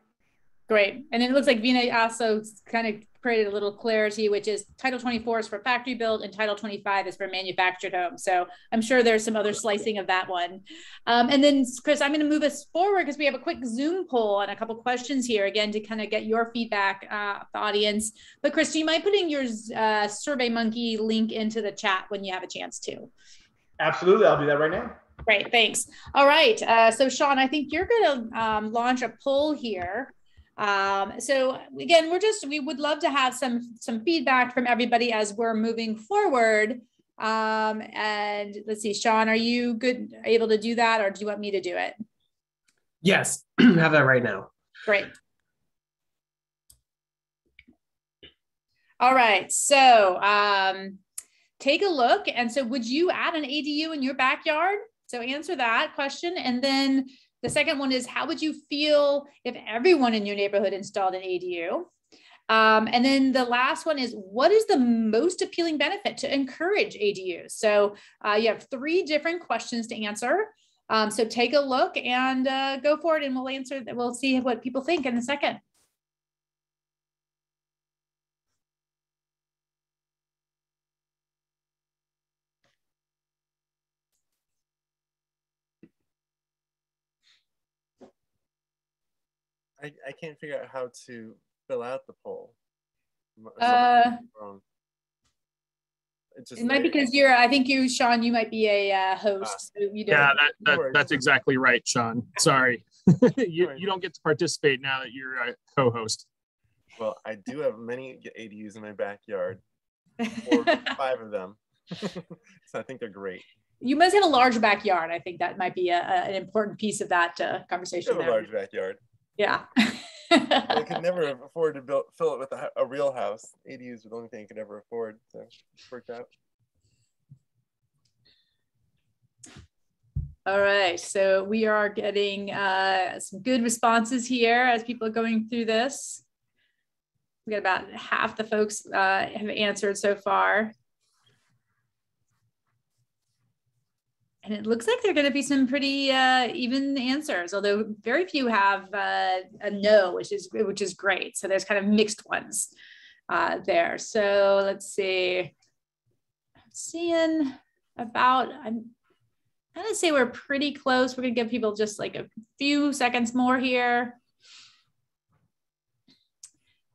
A: Great. And then it looks like Vina also kind of created a little clarity, which is Title 24 is for factory built and Title 25 is for manufactured home. So I'm sure there's some other slicing of that one. And then Chris, I'm going to move us forward because we have a quick Zoom poll and a couple questions here, again, to kind of get your feedback, the audience. But Chris, do you mind putting your Survey Monkey link into the chat when you have a chance to? Absolutely. I'll do that right now. Great, thanks. All right, so Sean, I think you're going to launch a poll here. So again, we would love to have some feedback from everybody as we're moving forward. And let's see, Sean, are you able to do that, or do you want me to do it?
C: Yes, I have that right now.
A: Great. All right, so take a look. And so would you add an ADU in your backyard? So answer that question. And then the second one is, how would you feel if everyone in your neighborhood installed an ADU? And then the last one is, what is the most appealing benefit to encourage ADUs? So you have 3 different questions to answer. So take a look and go for it, and we'll see what people think in a second.
F: I can't figure out how to fill out the poll.
A: It might be because I think you, Sean, you might be a host. So you don't.
B: Yeah, that's exactly right, Sean. Sorry. you don't get to participate now that you're a co-host.
F: Well, I do have many ADUs in my backyard, 4 or 5 of them. So I think they're great.
A: You must have a large backyard. I think that might be an important piece of that conversation.
F: I have a large backyard.
A: Yeah.
F: They could never afford to fill it with a real house. ADUs were the only thing they could ever afford, so it worked out.
A: All right, so we are getting some good responses here as people are going through this. We got about half the folks have answered so far. And it looks like there are going to be some pretty even answers, although very few have a no, which is great. So there's kind of mixed ones there. So let's see. I'm seeing about, I'm going to say we're pretty close. We're going to give people just like a few seconds more here.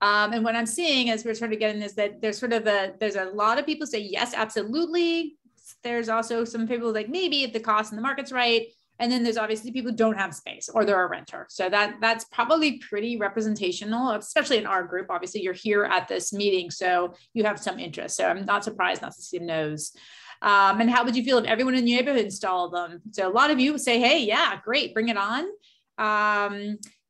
A: And what I'm seeing as we're sort of getting is that there's there's a lot of people say yes, absolutely. There's also some people like maybe if the cost and the market's right. And then there's obviously people who don't have space or they're a renter. So that's probably pretty representational, especially in our group. Obviously you're here at this meeting, so you have some interest. So I'm not surprised not to see no's. And how would you feel if everyone in your neighborhood installed them? So a lot of you would say, hey, yeah, great, bring it on.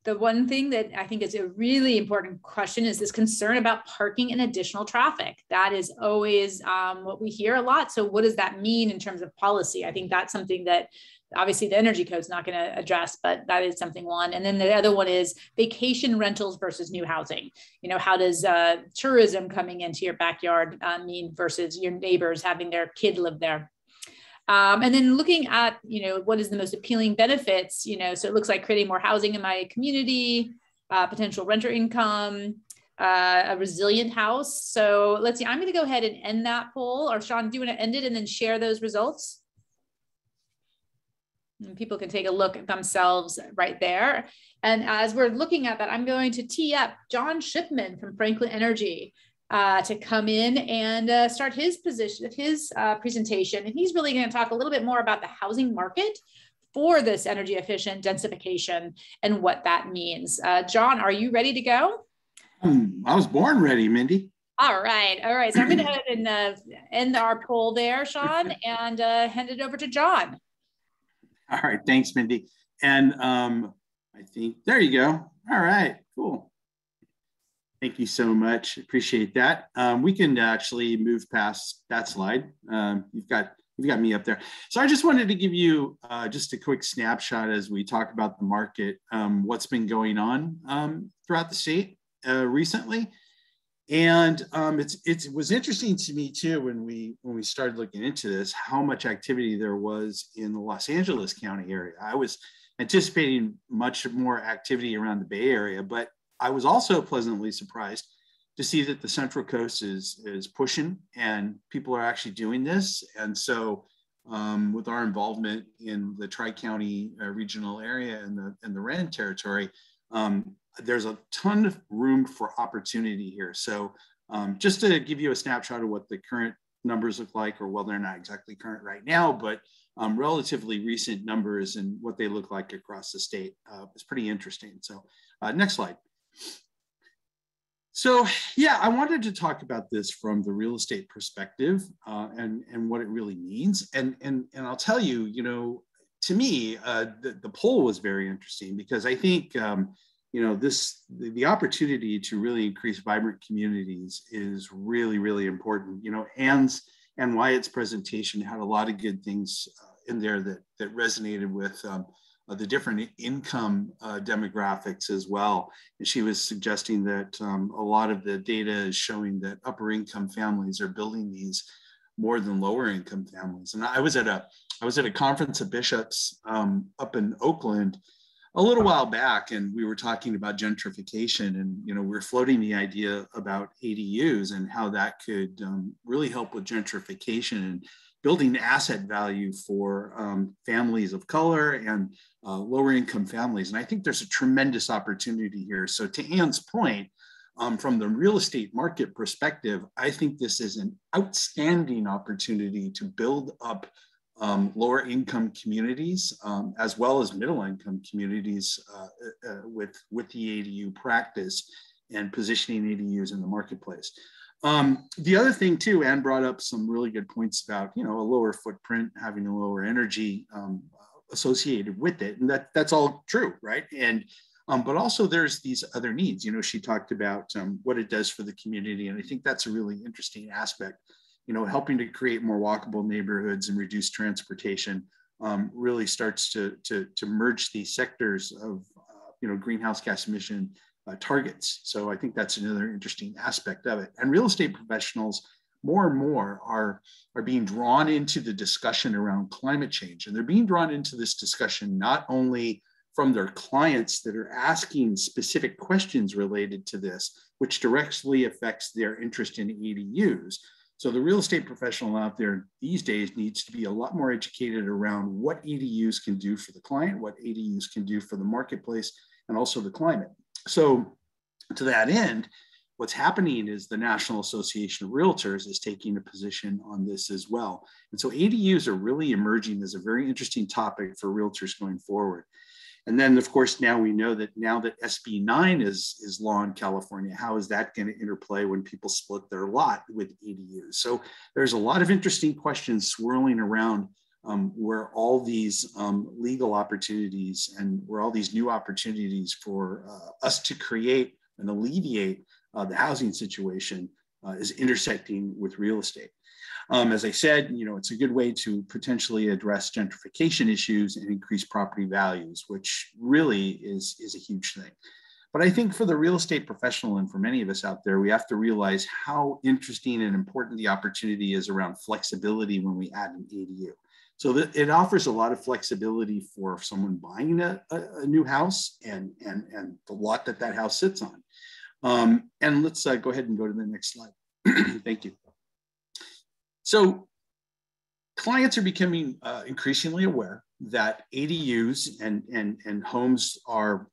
A: The one thing that I think is a really important question is this concern about parking and additional traffic. That is always what we hear a lot. So what does that mean in terms of policy? I think that's something that obviously the energy code is not going to address, but that is something one. And then the other one is vacation rentals versus new housing. You know, how does tourism coming into your backyard mean versus your neighbors having their kid live there? And then looking at, you know, what is the most appealing benefits, you know, so it looks like creating more housing in my community, potential renter income, a resilient house. So let's see, I'm going to go ahead and end that poll. Or Sean, do you want to end it and then share those results? And people can take a look at themselves right there. And as we're looking at that, I'm going to tee up John Shipman from Franklin Energy to come in and start his presentation. And he's really going to talk a little bit more about the housing market for this energy efficient densification and what that means. John, are you ready to go?
G: I was born ready, Mindy.
A: All right. All right. So I'm going to head and end our poll there, Sean, and hand it over to John.
G: All right. Thanks, Mindy. And I think, there you go. All right, cool. Thank you so much. Appreciate that. We can actually move past that slide. You've got me up there. So I just wanted to give you just a quick snapshot as we talk about the market, what's been going on throughout the state recently. And it was interesting to me too when we started looking into this, how much activity there was in the Los Angeles County area. I was anticipating much more activity around the Bay Area, but I was also pleasantly surprised to see that the Central Coast is pushing and people are actually doing this. And so with our involvement in the Tri-County regional area and the REN territory, there's a ton of room for opportunity here. So just to give you a snapshot of what the current numbers look like, or well, they're not exactly current right now, but relatively recent numbers and what they look like across the state is pretty interesting. So next slide. So yeah, I wanted to talk about this from the real estate perspective and what it really means. And I'll tell you, you know, to me, the poll was very interesting because I think, you know, the opportunity to really increase vibrant communities is really, really important. You know, and Wyatt's presentation had a lot of good things in there that resonated with the different income demographics as well. And she was suggesting that a lot of the data is showing that upper income families are building these more than lower income families. And I was at a conference of bishops up in Oakland a little while back, and we were talking about gentrification, and you know, we're floating the idea about ADUs and how that could really help with gentrification and building asset value for families of color and lower income families. And I think there's a tremendous opportunity here. So to Ann's point, from the real estate market perspective, I think this is an outstanding opportunity to build up lower income communities, as well as middle income communities with the ADU practice and positioning ADUs in the marketplace. The other thing too, Ann brought up some really good points about, you know, a lower footprint, having a lower energy associated with it. And that's all true, right? And But also there's these other needs. You know, she talked about what it does for the community. And I think that's a really interesting aspect, you know, helping to create more walkable neighborhoods and reduce transportation really starts to merge these sectors of, you know, greenhouse gas emission targets. So I think that's another interesting aspect of it. And real estate professionals more and more are being drawn into the discussion around climate change. And they're being drawn into this discussion not only from their clients that are asking specific questions related to this, which directly affects their interest in ADUs. So the real estate professional out there these days needs to be a lot more educated around what ADUs can do for the client, what ADUs can do for the marketplace, and also the climate. So to that end, what's happening is the National Association of Realtors is taking a position on this as well. And so ADUs are really emerging as a very interesting topic for realtors going forward. And then, of course, now we know that now that SB9 is law in California, how is that going to interplay when people split their lot with ADUs? So there's a lot of interesting questions swirling around where all these legal opportunities and where all these new opportunities for us to create and alleviate the housing situation is intersecting with real estate. As I said, you know, it's a good way to potentially address gentrification issues and increase property values, which really is a huge thing. But I think for the real estate professional and for many of us out there, we have to realize how interesting and important the opportunity is around flexibility when we add an ADU. So that it offers a lot of flexibility for someone buying a new house and the lot that house sits on. And let's go ahead and go to the next slide. Thank you. So clients are becoming increasingly aware that ADUs and homes are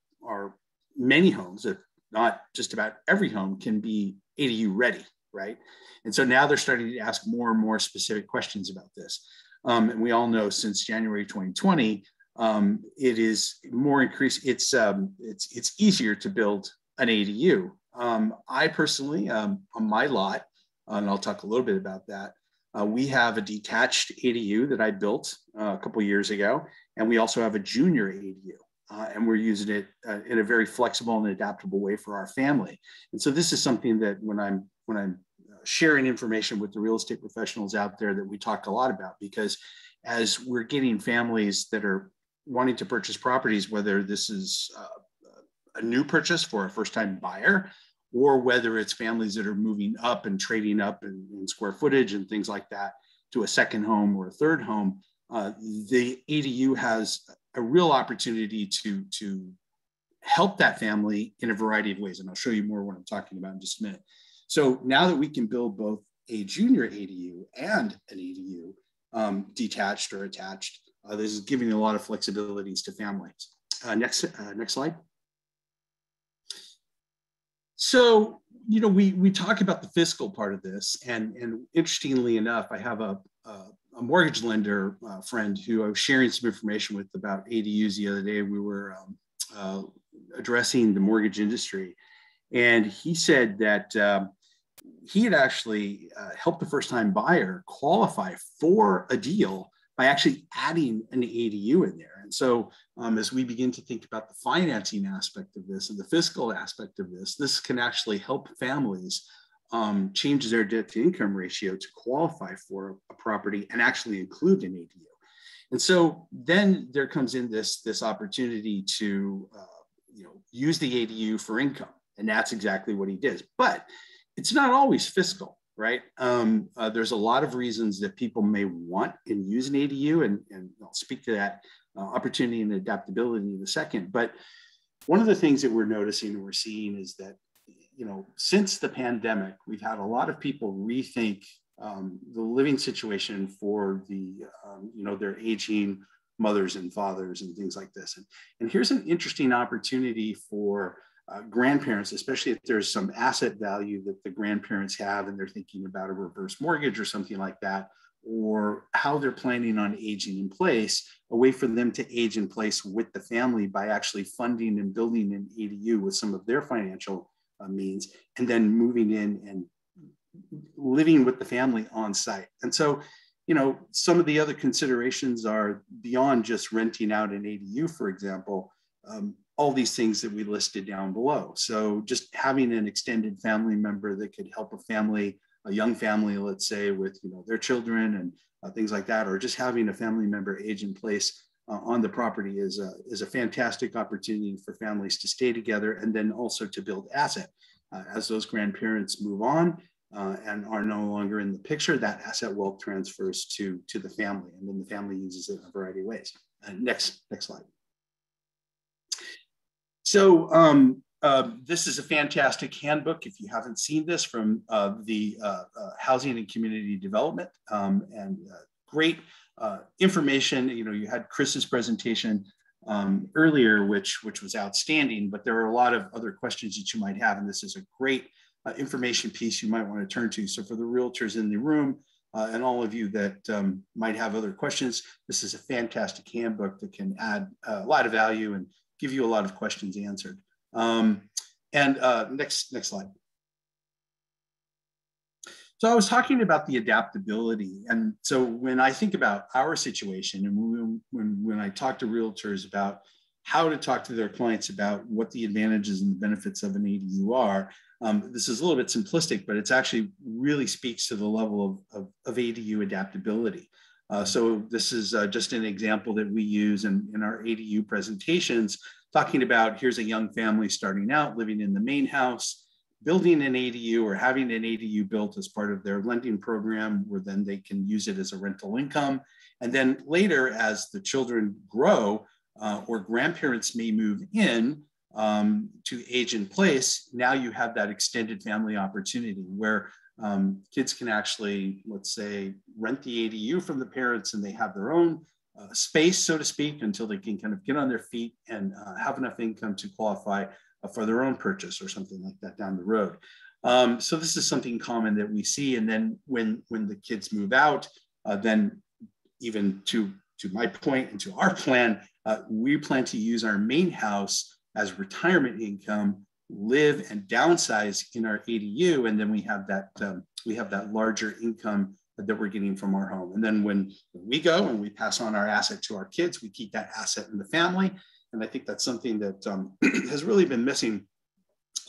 G: many homes, if not just about every home, can be ADU ready, right? And so now they're starting to ask more and more specific questions about this. And we all know since January 2020, it is more increased. It's easier to build an ADU. I personally, on my lot, and I'll talk a little bit about that, we have a detached ADU that I built a couple of years ago, and we also have a junior ADU, and we're using it in a very flexible and adaptable way for our family. And so this is something that when I'm sharing information with the real estate professionals out there that we talk a lot about, because as we're getting families that are wanting to purchase properties, whether this is a new purchase for a first-time buyer, or whether it's families that are moving up and trading up in square footage and things like that to a second home or a third home, the ADU has a real opportunity to help that family in a variety of ways. And I'll show you more what I'm talking about in just a minute. So now that we can build both a junior ADU and an ADU, detached or attached, this is giving a lot of flexibilities to families. Next slide. So, you know, we talk about the fiscal part of this, and interestingly enough, I have a mortgage lender friend who I was sharing some information with about ADUs the other day. We were addressing the mortgage industry, and he said that he had actually helped a first-time buyer qualify for a deal by actually adding an ADU in there. And so as we begin to think about the financing aspect of this and the fiscal aspect of this, this can actually help families change their debt to income ratio to qualify for a property and actually include an ADU. And so then there comes in this opportunity to use the ADU for income. And that's exactly what he did. But it's not always fiscal, right? There's a lot of reasons that people may want and use an ADU, and I'll speak to that opportunity and adaptability in a second. But one of the things that we're noticing and we're seeing is that, since the pandemic, we've had a lot of people rethink the living situation for their aging mothers and fathers and things like this. And here's an interesting opportunity for grandparents, especially if there's some asset value that the grandparents have and they're thinking about a reverse mortgage or something like that, or how they're planning on aging in place, a way for them to age in place with the family by actually funding and building an ADU with some of their financial means, and then moving in and living with the family on site. And so, some of the other considerations are beyond just renting out an ADU, for example. all these things that we listed down below. So just having an extended family member that could help a young family, let's say, with their children and things like that, or just having a family member age in place on the property is a fantastic opportunity for families to stay together and then also to build asset. As those grandparents move on and are no longer in the picture, that asset wealth transfers to the family, and then the family uses it in a variety of ways. Next slide. So this is a fantastic handbook. If you haven't seen this, from the Housing and Community Development, and great information. You had Chris's presentation earlier, which was outstanding, but there are a lot of other questions that you might have, and this is a great information piece you might want to turn to. So for the realtors in the room and all of you that might have other questions, this is a fantastic handbook that can add a lot of value and give you a lot of questions answered. Next slide. So I was talking about the adaptability. And so when I think about our situation, and when I talk to realtors about how to talk to their clients about what the advantages and the benefits of an ADU are, this is a little bit simplistic, but it's actually really speaks to the level of ADU adaptability. So this is just an example that we use in our ADU presentations, talking about here's a young family starting out, living in the main house, building an ADU or having an ADU built as part of their lending program, where then they can use it as a rental income. And then later, as the children grow or grandparents may move in to age in place, now you have that extended family opportunity where kids can actually, let's say, rent the ADU from the parents, and they have their own space, so to speak, until they can kind of get on their feet and have enough income to qualify for their own purchase or something like that down the road. So this is something common that we see. And then when the kids move out, then even to my point and to our plan, we plan to use our main house as retirement income, live and downsize in our ADU, and then we have that larger income that we're getting from our home. And then when we go and we pass on our asset to our kids, we keep that asset in the family. And I think that's something that has really been missing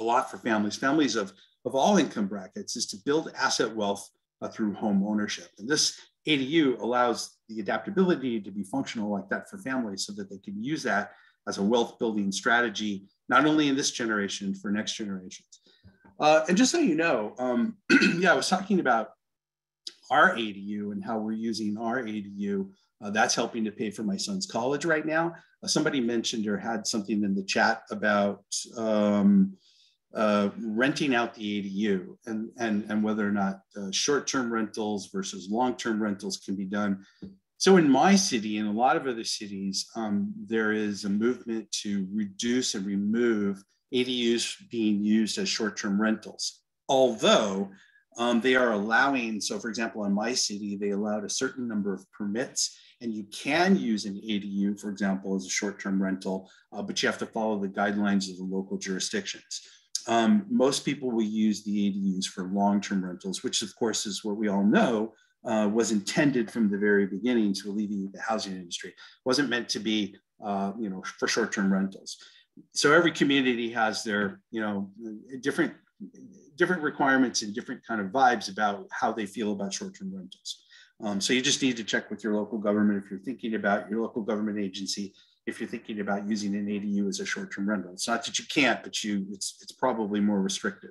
G: a lot for families of all income brackets, is to build asset wealth through home ownership. And this ADU allows the adaptability to be functional like that for families, so that they can use that as a wealth building strategy, not only in this generation, for next generations. And just so you know, I was talking about our ADU and how we're using our ADU. That's helping to pay for my son's college right now. Somebody mentioned or had something in the chat about renting out the ADU and whether or not short-term rentals versus long-term rentals can be done. So in my city and a lot of other cities, there is a movement to reduce and remove ADUs being used as short-term rentals. Although they are allowing, so for example, in my city, they allowed a certain number of permits, and you can use an ADU, for example, as a short-term rental, but you have to follow the guidelines of the local jurisdictions. Most people will use the ADUs for long-term rentals, which of course is what we all know was intended from the very beginning to alleviate the housing industry. It wasn't meant to be, for short-term rentals. So every community has their, different requirements and different kind of vibes about how they feel about short-term rentals. So you just need to check with your local government if you're thinking about your local government agency, if you're thinking about using an ADU as a short-term rental. It's not that you can't, but it's probably more restrictive.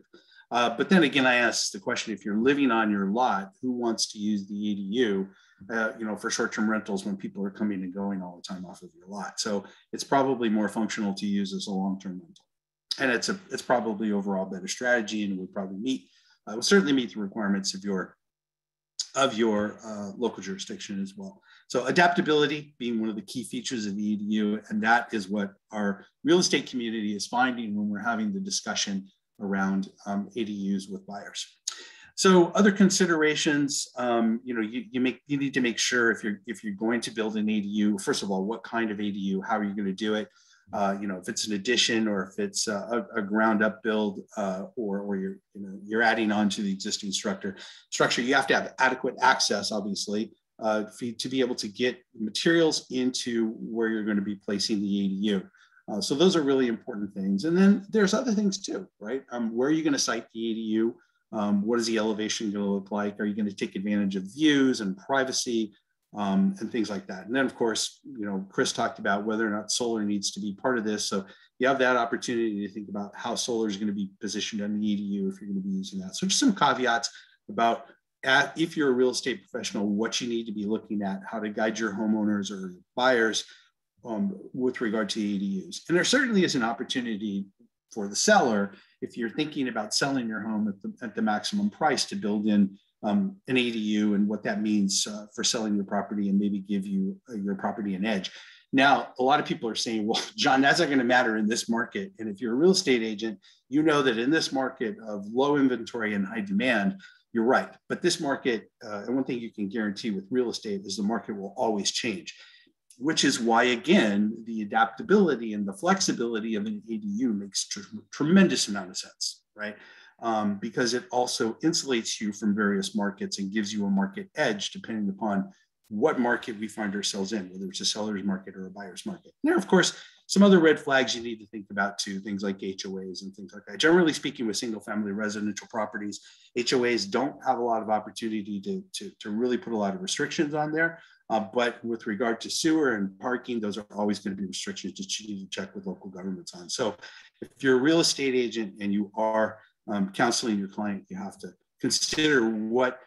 G: But then again, I asked the question, if you're living on your lot, who wants to use the ADU, for short-term rentals when people are coming and going all the time off of your lot? So it's probably more functional to use as a long-term rental. And it's probably overall better strategy, and it would probably will certainly meet the requirements of your local jurisdiction as well. So adaptability being one of the key features of the ADU, and that is what our real estate community is finding when we're having the discussion around ADUs with buyers. So other considerations, you need to make sure if you're going to build an ADU, first of all, what kind of ADU, how are you going to do it? If it's an addition or if it's a ground up build or you're adding on to the existing structure, you have to have adequate access, obviously, to be able to get materials into where you're going to be placing the ADU. So those are really important things. And then there's other things too, right? Where are you going to site the ADU? What is the elevation going to look like? Are you going to take advantage of views and privacy and things like that? And then, of course, Chris talked about whether or not solar needs to be part of this. So you have that opportunity to think about how solar is going to be positioned on the ADU if you're going to be using that. So just some caveats about if you're a real estate professional, what you need to be looking at, how to guide your homeowners or buyers with regard to ADUs. And there certainly is an opportunity for the seller, if you're thinking about selling your home at the maximum price, to build in an ADU and what that means for selling your property and maybe give you your property an edge. Now, a lot of people are saying, well, John, that's not going to matter in this market. And if you're a real estate agent, you know that in this market of low inventory and high demand, you're right. But this market, and one thing you can guarantee with real estate is the market will always change, which is why, again, the adaptability and the flexibility of an ADU makes tremendous amount of sense, right? Because it also insulates you from various markets and gives you a market edge depending upon what market we find ourselves in, whether it's a seller's market or a buyer's market. There are, of course, some other red flags you need to think about too, things like HOAs and things like that. Generally speaking, with single family residential properties, HOAs don't have a lot of opportunity to really put a lot of restrictions on there. But with regard to sewer and parking, those are always going to be restrictions that you need to check with local governments on. So if you're a real estate agent and you are counseling your client, you have to consider what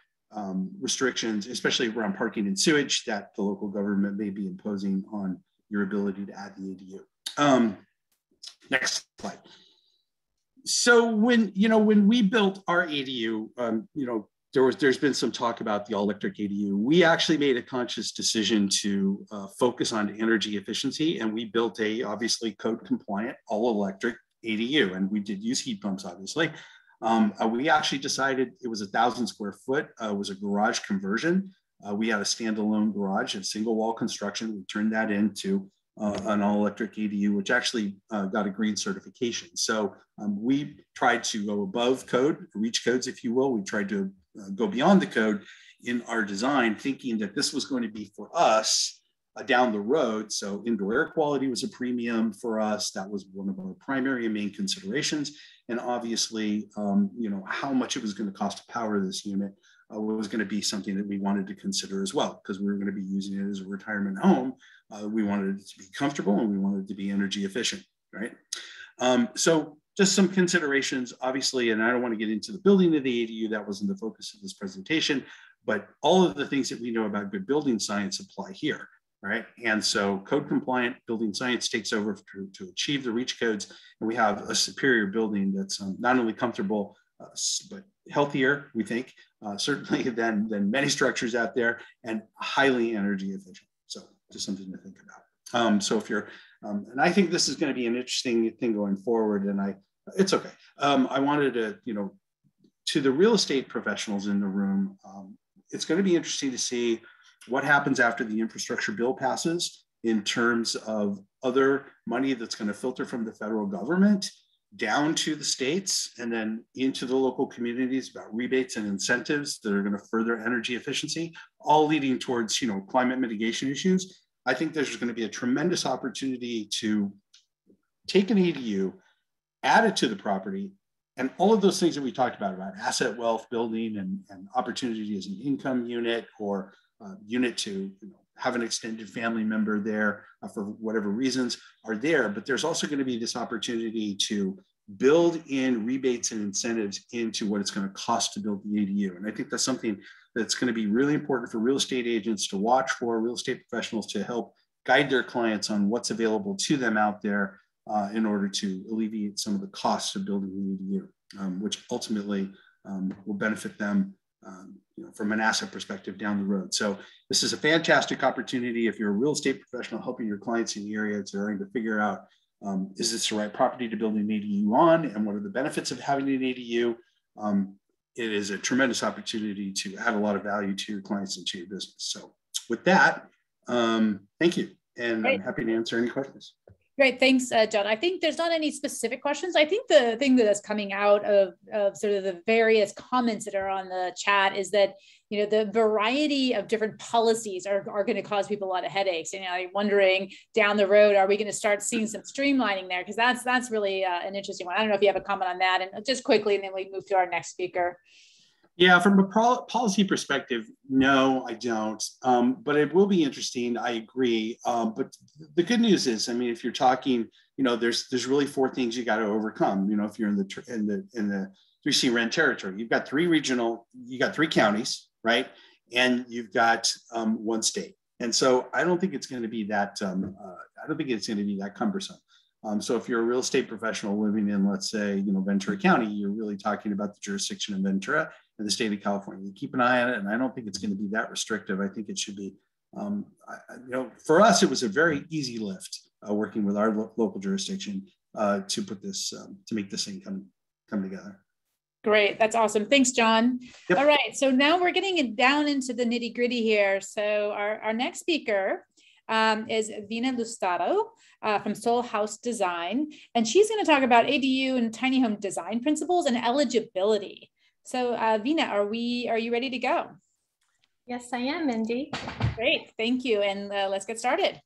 G: restrictions, especially around parking and sewage, that the local government may be imposing on your ability to add the ADU. Next slide. So when we built our ADU, there's been some talk about the all-electric ADU. We actually made a conscious decision to focus on energy efficiency, and we built a obviously code-compliant all-electric ADU, and we did use heat pumps, obviously. We actually decided it was 1,000 square foot. It was a garage conversion. We had a standalone garage and single wall construction. We turned that into an all-electric ADU, which actually got a green certification. So we tried to go above code, reach codes, if you will. We tried to go beyond the code in our design, thinking that this was going to be for us down the road. So indoor air quality was a premium for us. That was one of our primary and main considerations. And obviously, how much it was going to cost to power this unit was going to be something that we wanted to consider as well, because we were going to be using it as a retirement home. We wanted it to be comfortable and we wanted it to be energy efficient, right? So just some considerations, obviously, and I don't want to get into the building of the ADU. That wasn't the focus of this presentation, but all of the things that we know about good building science apply here, right? And so code compliant building science takes over to achieve the reach codes. And we have a superior building that's not only comfortable, but healthier, we think, certainly than many structures out there, and highly energy efficient. So just something to think about. So if you're, and I think this is going to be an interesting thing going forward, and it's okay. I wanted to the real estate professionals in the room, it's going to be interesting to see what happens after the infrastructure bill passes in terms of other money that's going to filter from the federal government down to the states and then into the local communities about rebates and incentives that are going to further energy efficiency, all leading towards, climate mitigation issues. I think there's going to be a tremendous opportunity to take an ADU, add it to the property, and all of those things that we talked about asset wealth building and opportunity as an income unit or unit to have an extended family member there for whatever reasons are there. But there's also going to be this opportunity to build in rebates and incentives into what it's going to cost to build the ADU. And I think that's something that's going to be really important for real estate agents to watch for, real estate professionals to help guide their clients on what's available to them out there in order to alleviate some of the costs of building the ADU, which ultimately will benefit them from an asset perspective down the road. So this is a fantastic opportunity if you're a real estate professional helping your clients in the area trying to figure out, is this the right property to build an ADU on, and what are the benefits of having an ADU? It is a tremendous opportunity to add a lot of value to your clients and to your business. So with that, thank you. And I'm happy to answer any questions.
A: Great, thanks, John. I think there's not any specific questions. I think the thing that's coming out of sort of the various comments that are on the chat is that, you know, the variety of different policies are going to cause people a lot of headaches. And, you know, I'm wondering down the road, are we going to start seeing some streamlining there? Because that's really an interesting one. I don't know if you have a comment on that, and just quickly, and then we move to our next speaker.
G: Yeah, from a policy perspective, no, I don't. But it will be interesting. I agree. But the good news is, I mean, if you're talking, you know, there's really 4 things you got to overcome. You know, if you're in the 3C rent territory, you've got 3 counties, right? And you've got 1 state. And so I don't think it's going to be that. I don't think it's going to be that cumbersome. So if you're a real estate professional living in, let's say, you know, Ventura County, you're really talking about the jurisdiction of Ventura and the state of California. You keep an eye on it, and I don't think it's going to be that restrictive. I think it should be, you know, for us, it was a very easy lift working with our local jurisdiction to put this, to make this thing come together.
A: Great, that's awesome. Thanks, John.
G: Yep.
A: All right, so now we're getting it down into the nitty gritty here. So our next speaker is Vina Lustado from Soul House Design, and she's going to talk about ADU and tiny home design principles and eligibility. So Vina, are you ready to go?
H: Yes, I am, Mindy.
A: Great, thank you, and let's get started.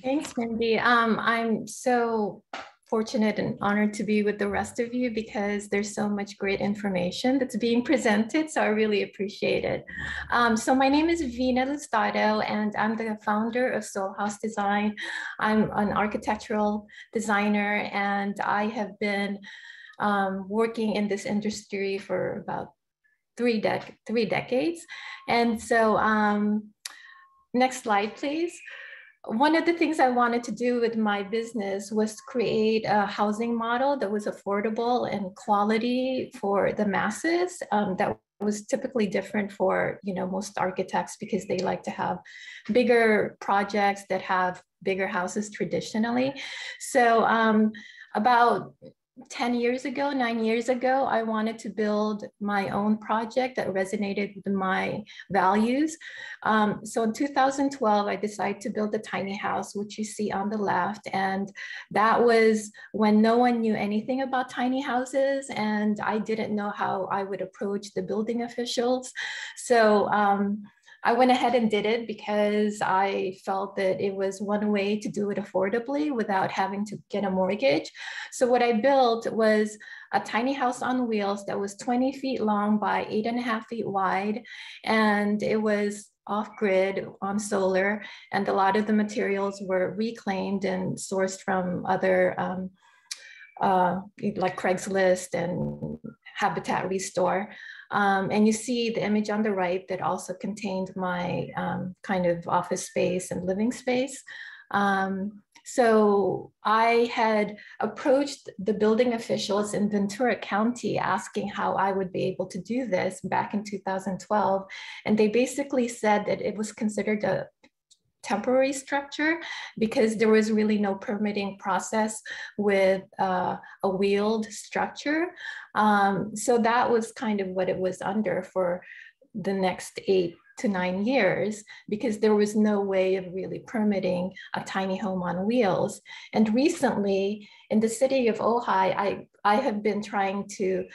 H: Thanks, Mindy. I'm so fortunate and honored to be with the rest of you because there's so much great information that's being presented, so I really appreciate it. So my name is Vina Lustado, and I'm the founder of Soul House Design. I'm an architectural designer, and I have been working in this industry for about 3 decades. And so next slide, please. One of the things I wanted to do with my business was create a housing model that was affordable and quality for the masses. That was typically different for, you know, most architects because they like to have bigger projects that have bigger houses traditionally. So about 9 years ago, I wanted to build my own project that resonated with my values. So in 2012, I decided to build a tiny house, which you see on the left. And that was when no one knew anything about tiny houses, and I didn't know how I would approach the building officials. So I went ahead and did it because I felt that it was one way to do it affordably without having to get a mortgage. So what I built was a tiny house on wheels that was 20 feet long by 8.5 feet wide. And it was off-grid on solar. And a lot of the materials were reclaimed and sourced from other like Craigslist and Habitat Restore. And you see the image on the right that also contained my kind of office space and living space. So I had approached the building officials in Ventura County asking how I would be able to do this back in 2012. And they basically said that it was considered a temporary structure because there was really no permitting process with a wheeled structure. So that was kind of what it was under for the next 8 to 9 years because there was no way of really permitting a tiny home on wheels. And recently in the city of Ojai, I have been trying to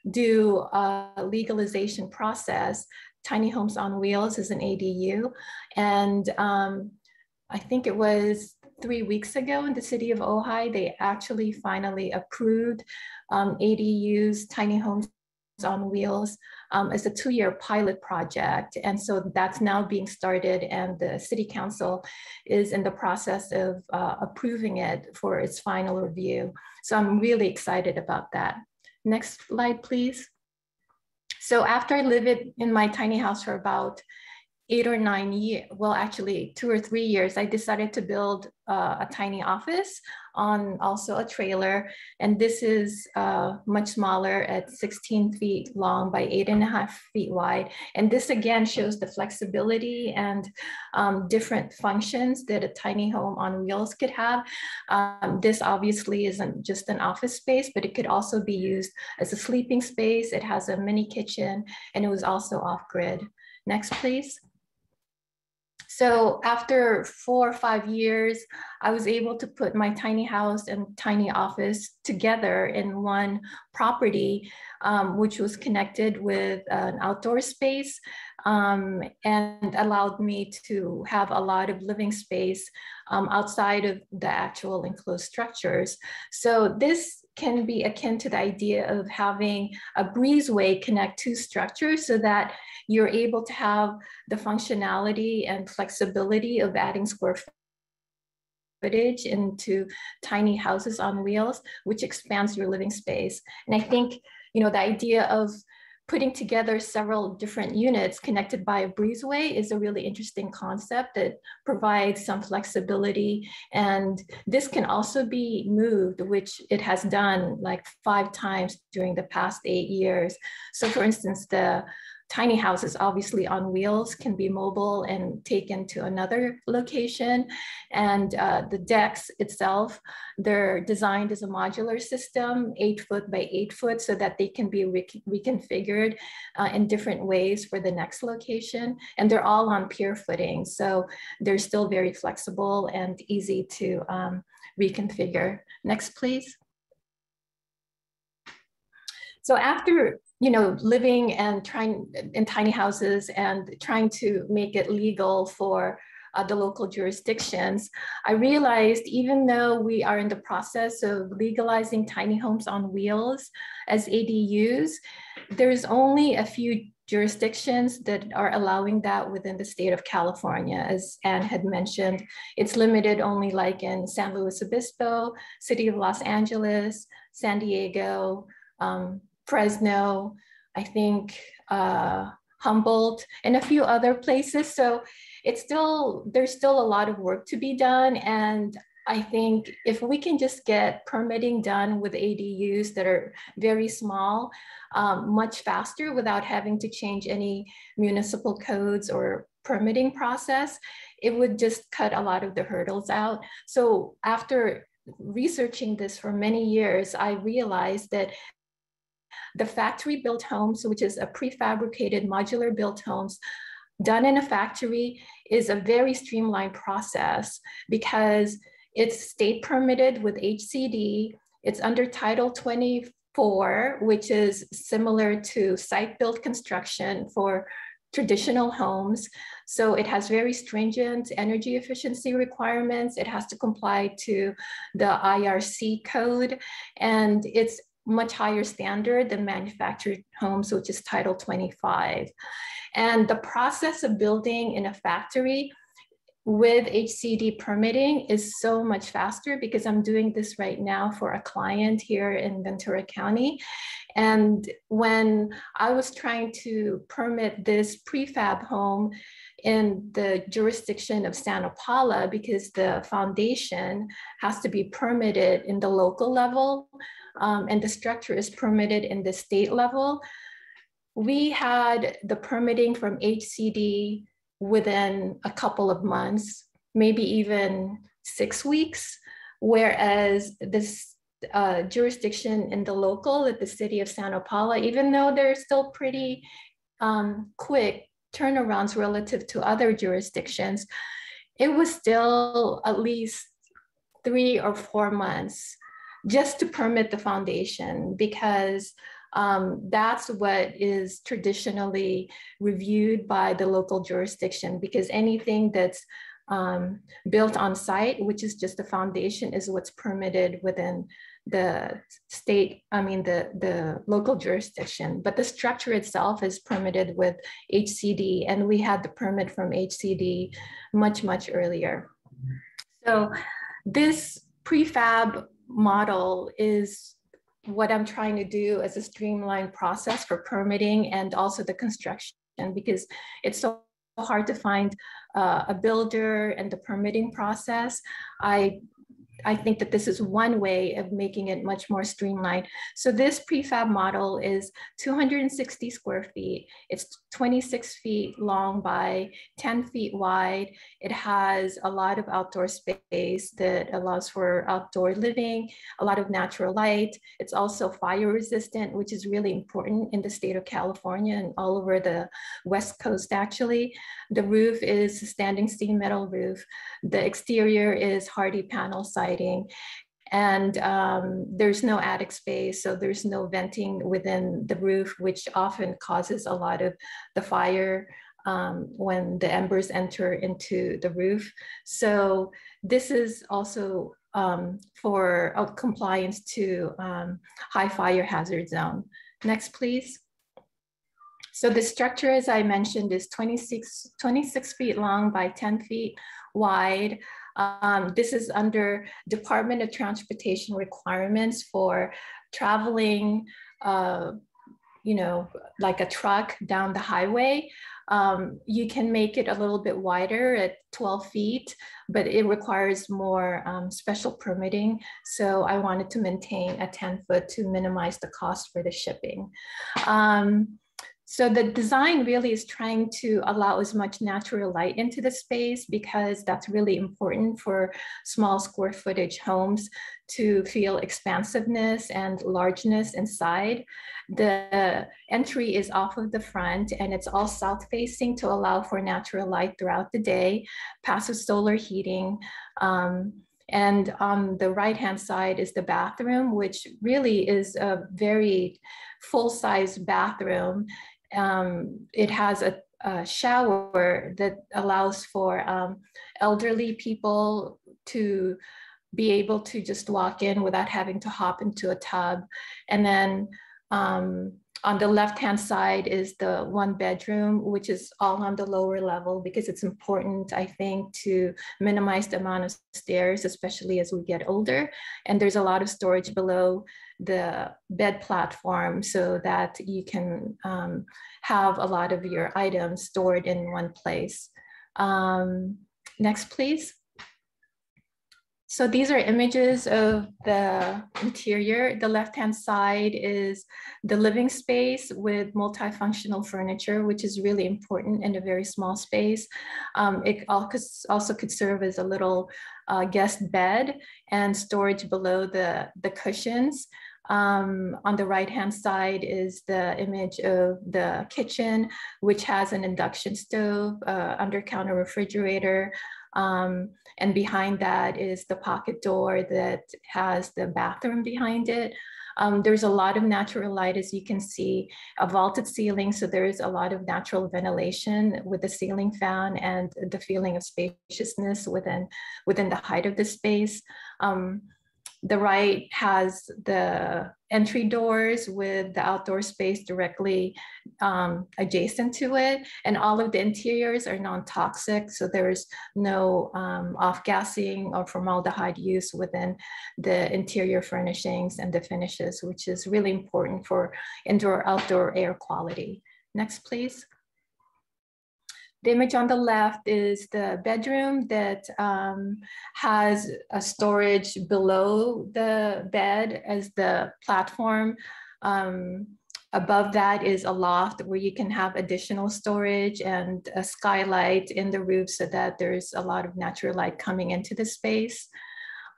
H: do a legalization process. Tiny homes on wheels is an ADU. And I think it was 3 weeks ago in the city of Ojai, they actually finally approved ADUs, tiny homes on wheels, as a 2-year pilot project. And so that's now being started, and the city council is in the process of approving it for its final review. So I'm really excited about that. Next slide, please. So after I lived in my tiny house for about 8 or 9 years, well, actually 2 or 3 years, I decided to build a tiny office on also a trailer. And this is much smaller at 16 feet long by 8.5 feet wide. And this again shows the flexibility and different functions that a tiny home on wheels could have. This obviously isn't just an office space, but it could also be used as a sleeping space. It has a mini kitchen, and it was also off-grid. Next, please. So after 4 or 5 years, I was able to put my tiny house and tiny office together in one property, which was connected with an outdoor space, and allowed me to have a lot of living space outside of the actual enclosed structures. So this can be akin to the idea of having a breezeway connect two structures so that you're able to have the functionality and flexibility of adding square footage into tiny houses on wheels, which expands your living space. And I think, you know, the idea of putting together several different units connected by a breezeway is a really interesting concept that provides some flexibility. And this can also be moved, which it has done like 5 times during the past 8 years. So for instance, the tiny houses obviously on wheels can be mobile and taken to another location. And the decks itself, they're designed as a modular system, 8 foot by 8 foot, so that they can be reconfigured in different ways for the next location. And they're all on pier footing. So they're still very flexible and easy to reconfigure. Next, please. So after, you know, living and trying in tiny houses and trying to make it legal for the local jurisdictions, I realized even though we are in the process of legalizing tiny homes on wheels as ADUs, there's only a few jurisdictions that are allowing that within the state of California. As Anne had mentioned, it's limited only like in San Luis Obispo, City of Los Angeles, San Diego, Fresno, I think Humboldt, and a few other places. So it's still, there's still a lot of work to be done. And I think if we can just get permitting done with ADUs that are very small, much faster without having to change any municipal codes or permitting process, it would just cut a lot of the hurdles out. So after researching this for many years, I realized that the factory built homes, which is a prefabricated modular built homes done in a factory, is a very streamlined process because it's state permitted with HCD. It's under Title 24, which is similar to site-built construction for traditional homes. So it has very stringent energy efficiency requirements. It has to comply to the IRC code, and it's much higher standard than manufactured homes, which is Title 25. And the process of building in a factory with HCD permitting is so much faster because I'm doing this right now for a client here in Ventura County. And when I was trying to permit this prefab home in the jurisdiction of Santa Paula, because the foundation has to be permitted in the local level, and the structure is permitted in the state level, we had the permitting from HCD within a couple of months, maybe even 6 weeks, whereas this jurisdiction in the local at the city of Santa Paula, even though they're still pretty quick turnarounds relative to other jurisdictions, it was still at least 3 or 4 months just to permit the foundation, because that's what is traditionally reviewed by the local jurisdiction, because anything that's built on site, which is just the foundation, is what's permitted within the state, the local jurisdiction. But the structure itself is permitted with HCD, and we had the permit from HCD much, much earlier. So this prefab model is what I'm trying to do as a streamlined process for permitting and also the construction, because it's so hard to find a builder and the permitting process. I I think that this is one way of making it much more streamlined. So this prefab model is 260 square feet. It's 26 feet long by 10 feet wide. It has a lot of outdoor space that allows for outdoor living, a lot of natural light. It's also fire resistant, which is really important in the state of California and all over the West Coast, actually. The roof is a standing seam metal roof. The exterior is hardy panel siding, and there's no attic space, so there's no venting within the roof, which often causes a lot of the fire when the embers enter into the roof. So this is also for compliance to high fire hazard zone. Next, please. So the structure, as I mentioned, is 26 feet long by 10 feet wide. This is under Department of Transportation requirements for traveling, you know, like a truck down the highway. You can make it a little bit wider at 12 feet, but it requires more special permitting. So I wanted to maintain a 10-foot to minimize the cost for the shipping. So the design really is trying to allow as much natural light into the space, because that's really important for small square footage homes to feel expansiveness and largeness inside. The entry is off of the front, and it's all south facing to allow for natural light throughout the day, passive solar heating. And on the right-hand side is the bathroom, which really is a very full-size bathroom. It has a shower that allows for elderly people to be able to just walk in without having to hop into a tub. And then on the left-hand side is the one bedroom, which is all on the lower level, because it's important, I think, to minimize the amount of stairs, especially as we get older. And there's a lot of storage below the bed platform so that you can have a lot of your items stored in one place. Next, please. So these are images of the interior. The left-hand side is the living space with multifunctional furniture, which is really important in a very small space. It also could serve as a little guest bed and storage below the cushions. On the right-hand side is the image of the kitchen, which has an induction stove, under-counter refrigerator, and behind that is the pocket door that has the bathroom behind it. There's a lot of natural light, as you can see, a vaulted ceiling. So there's a lot of natural ventilation with the ceiling fan and the feeling of spaciousness within the height of the space. The right has the entry doors with the outdoor space directly adjacent to it. And all of the interiors are non-toxic. So there's no off-gassing or formaldehyde use within the interior furnishings and the finishes, which is really important for indoor-outdoor air quality. Next, please. The image on the left is the bedroom that has a storage below the bed as the platform. Above that is a loft where you can have additional storage and a skylight in the roof so that there's a lot of natural light coming into the space.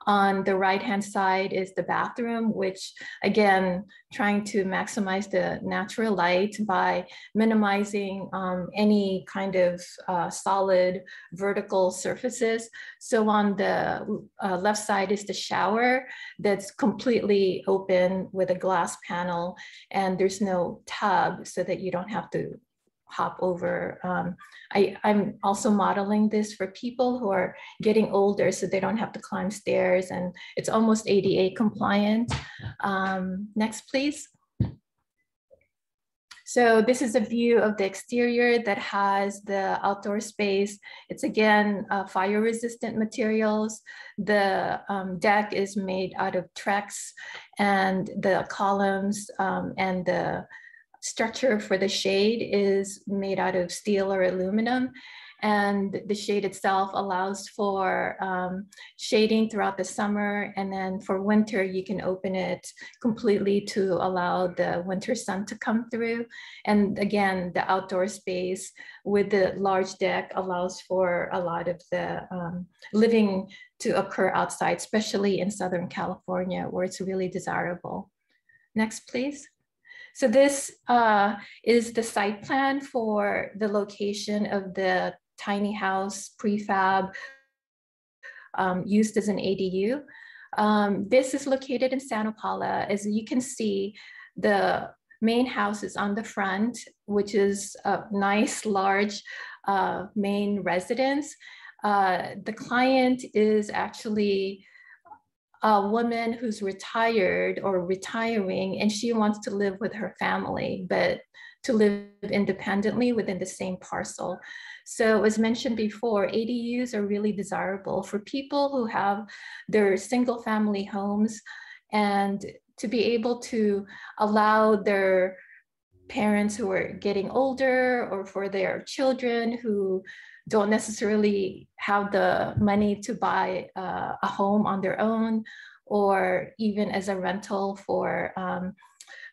H: On the right-hand side is the bathroom, which again, trying to maximize the natural light by minimizing any kind of solid vertical surfaces. So on the left side is the shower that's completely open with a glass panel, and there's no tub so that you don't have to hop over. I'm also modeling this for people who are getting older so they don't have to climb stairs, and it's almost ADA compliant. Next, please. So this is a view of the exterior that has the outdoor space. It's again, fire resistant materials. The deck is made out of Trex, and the columns and the structure for the shade is made out of steel or aluminum. And the shade itself allows for shading throughout the summer. And then for winter, you can open it completely to allow the winter sun to come through. And again, the outdoor space with the large deck allows for a lot of the living to occur outside, especially in Southern California, where it's really desirable. Next, please. So this is the site plan for the location of the tiny house prefab used as an ADU. This is located in Santa Paula. As you can see, the main house is on the front, which is a nice, large main residence. The client is actually a woman who's retired or retiring, and she wants to live with her family, but to live independently within the same parcel. So as mentioned before, ADUs are really desirable for people who have their single family homes, and to be able to allow their parents who are getting older, or for their children who don't necessarily have the money to buy a home on their own, or even as a rental for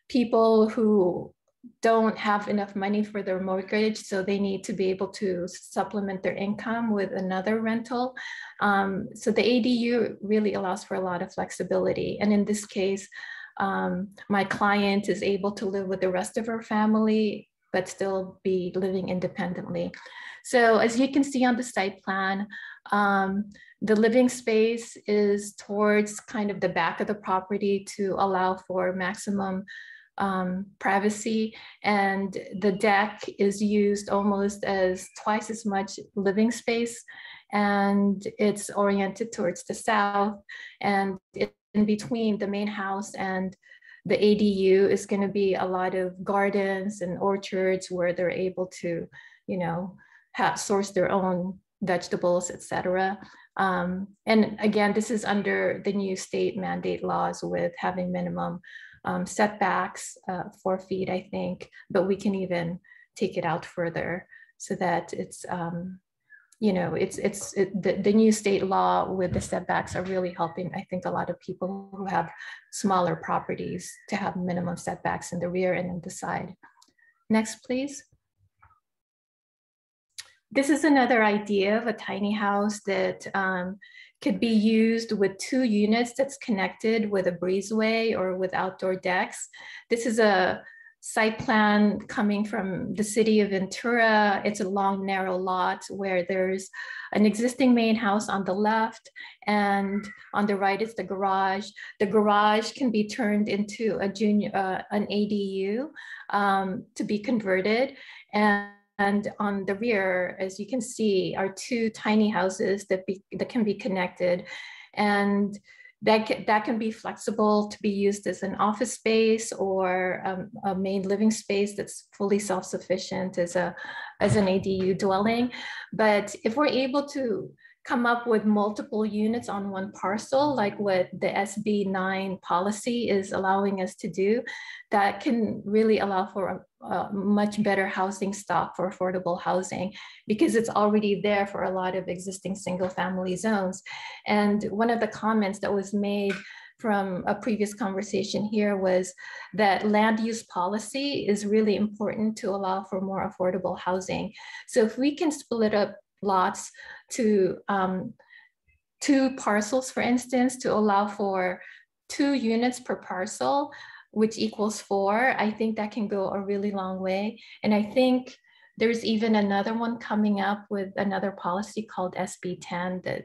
H: people who don't have enough money for their mortgage, so they need to be able to supplement their income with another rental. So the ADU really allows for a lot of flexibility. And in this case, my client is able to live with the rest of her family, but still be living independently. So as you can see on the site plan, the living space is towards kind of the back of the property to allow for maximum privacy, and the deck is used almost as twice as much living space, and it's oriented towards the south, and in between the main house and the ADU is going to be a lot of gardens and orchards where they're able to, you know, source their own vegetables, etc. And again, this is under the new state mandate laws with having minimum setbacks, 4 feet, I think, but we can even take it out further so that it's, you know, the new state law with the setbacks are really helping, I think, a lot of people who have smaller properties to have minimum setbacks in the rear and in the side. Next, please. This is another idea of a tiny house that could be used with 2 units that's connected with a breezeway or with outdoor decks. This is a site plan coming from the city of Ventura. It's a long, narrow lot where there's an existing main house on the left, and on the right is the garage. The garage can be turned into a an ADU to be converted. And on the rear, as you can see, are 2 tiny houses that can be connected. And that can be flexible to be used as an office space or a main living space that's fully self-sufficient as an ADU dwelling. But if we're able to come up with multiple units on one parcel, like what the SB9 policy is allowing us to do, that can really allow for a much better housing stock for affordable housing, because it's already there for a lot of existing single family zones. And one of the comments that was made from a previous conversation here was that land use policy is really important to allow for more affordable housing. So if we can split up lots to 2 parcels, for instance, to allow for 2 units per parcel, which equals 4, I think that can go a really long way. And I think there's even another one coming up with another policy called SB10 that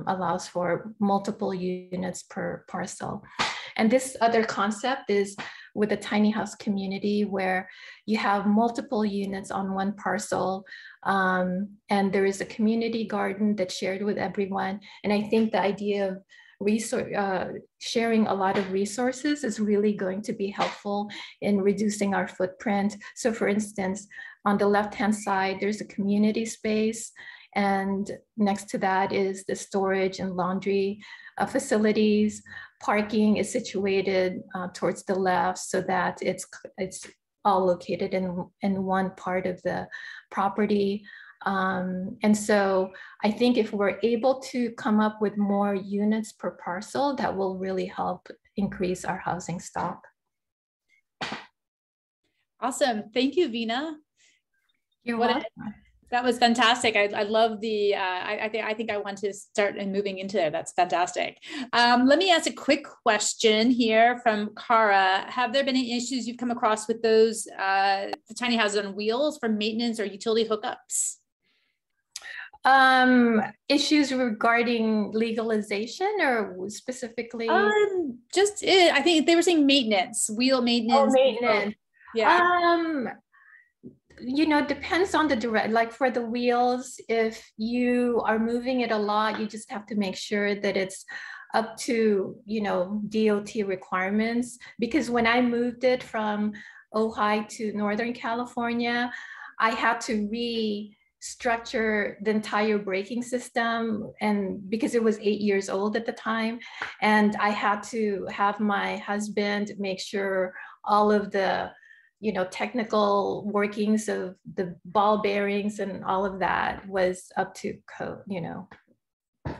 H: allows for multiple units per parcel. And this other concept is with a tiny house community where you have multiple units on one parcel, and there is a community garden that's shared with everyone. And I think the idea of sharing a lot of resources is really going to be helpful in reducing our footprint. So for instance, on the left-hand side, there's a community space, and next to that is the storage and laundry facilities. Parking is situated towards the left so that it's all located in one part of the property. And so I think if we're able to come up with more units per parcel, that will really help increase our housing stock.
A: Awesome. Thank you, Vina.
H: You're welcome.
A: That was fantastic. I love the, I think I want to start moving into there. That's fantastic. Let me ask a quick question here from Cara. Have there been any issues you've come across with those the tiny houses on wheels for maintenance or utility hookups?
H: Issues regarding legalization or specifically?
A: I think they were saying maintenance, wheel maintenance.
H: Oh, maintenance.
A: Yeah.
H: You know, depends on the direct, like for the wheels, if you are moving it a lot, you just have to make sure that it's up to, you know, DOT requirements. Because when I moved it from Ojai to Northern California, I had to restructure the entire braking system, and because it was 8 years old at the time, and I had to have my husband make sure all of the, you know, technical workings of the ball bearings and all of that was up to code, you know,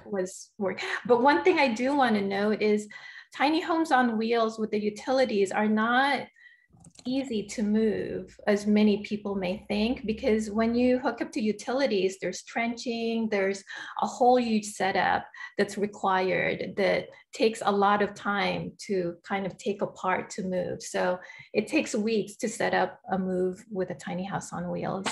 H: was work. But one thing I do want to note is tiny homes on wheels with the utilities are not easy to move as many people may think, because when you hook up to utilities, there's trenching, there's a whole huge setup that's required that takes a lot of time to kind of take apart to move. So it takes weeks to set up a move with a tiny house on wheels.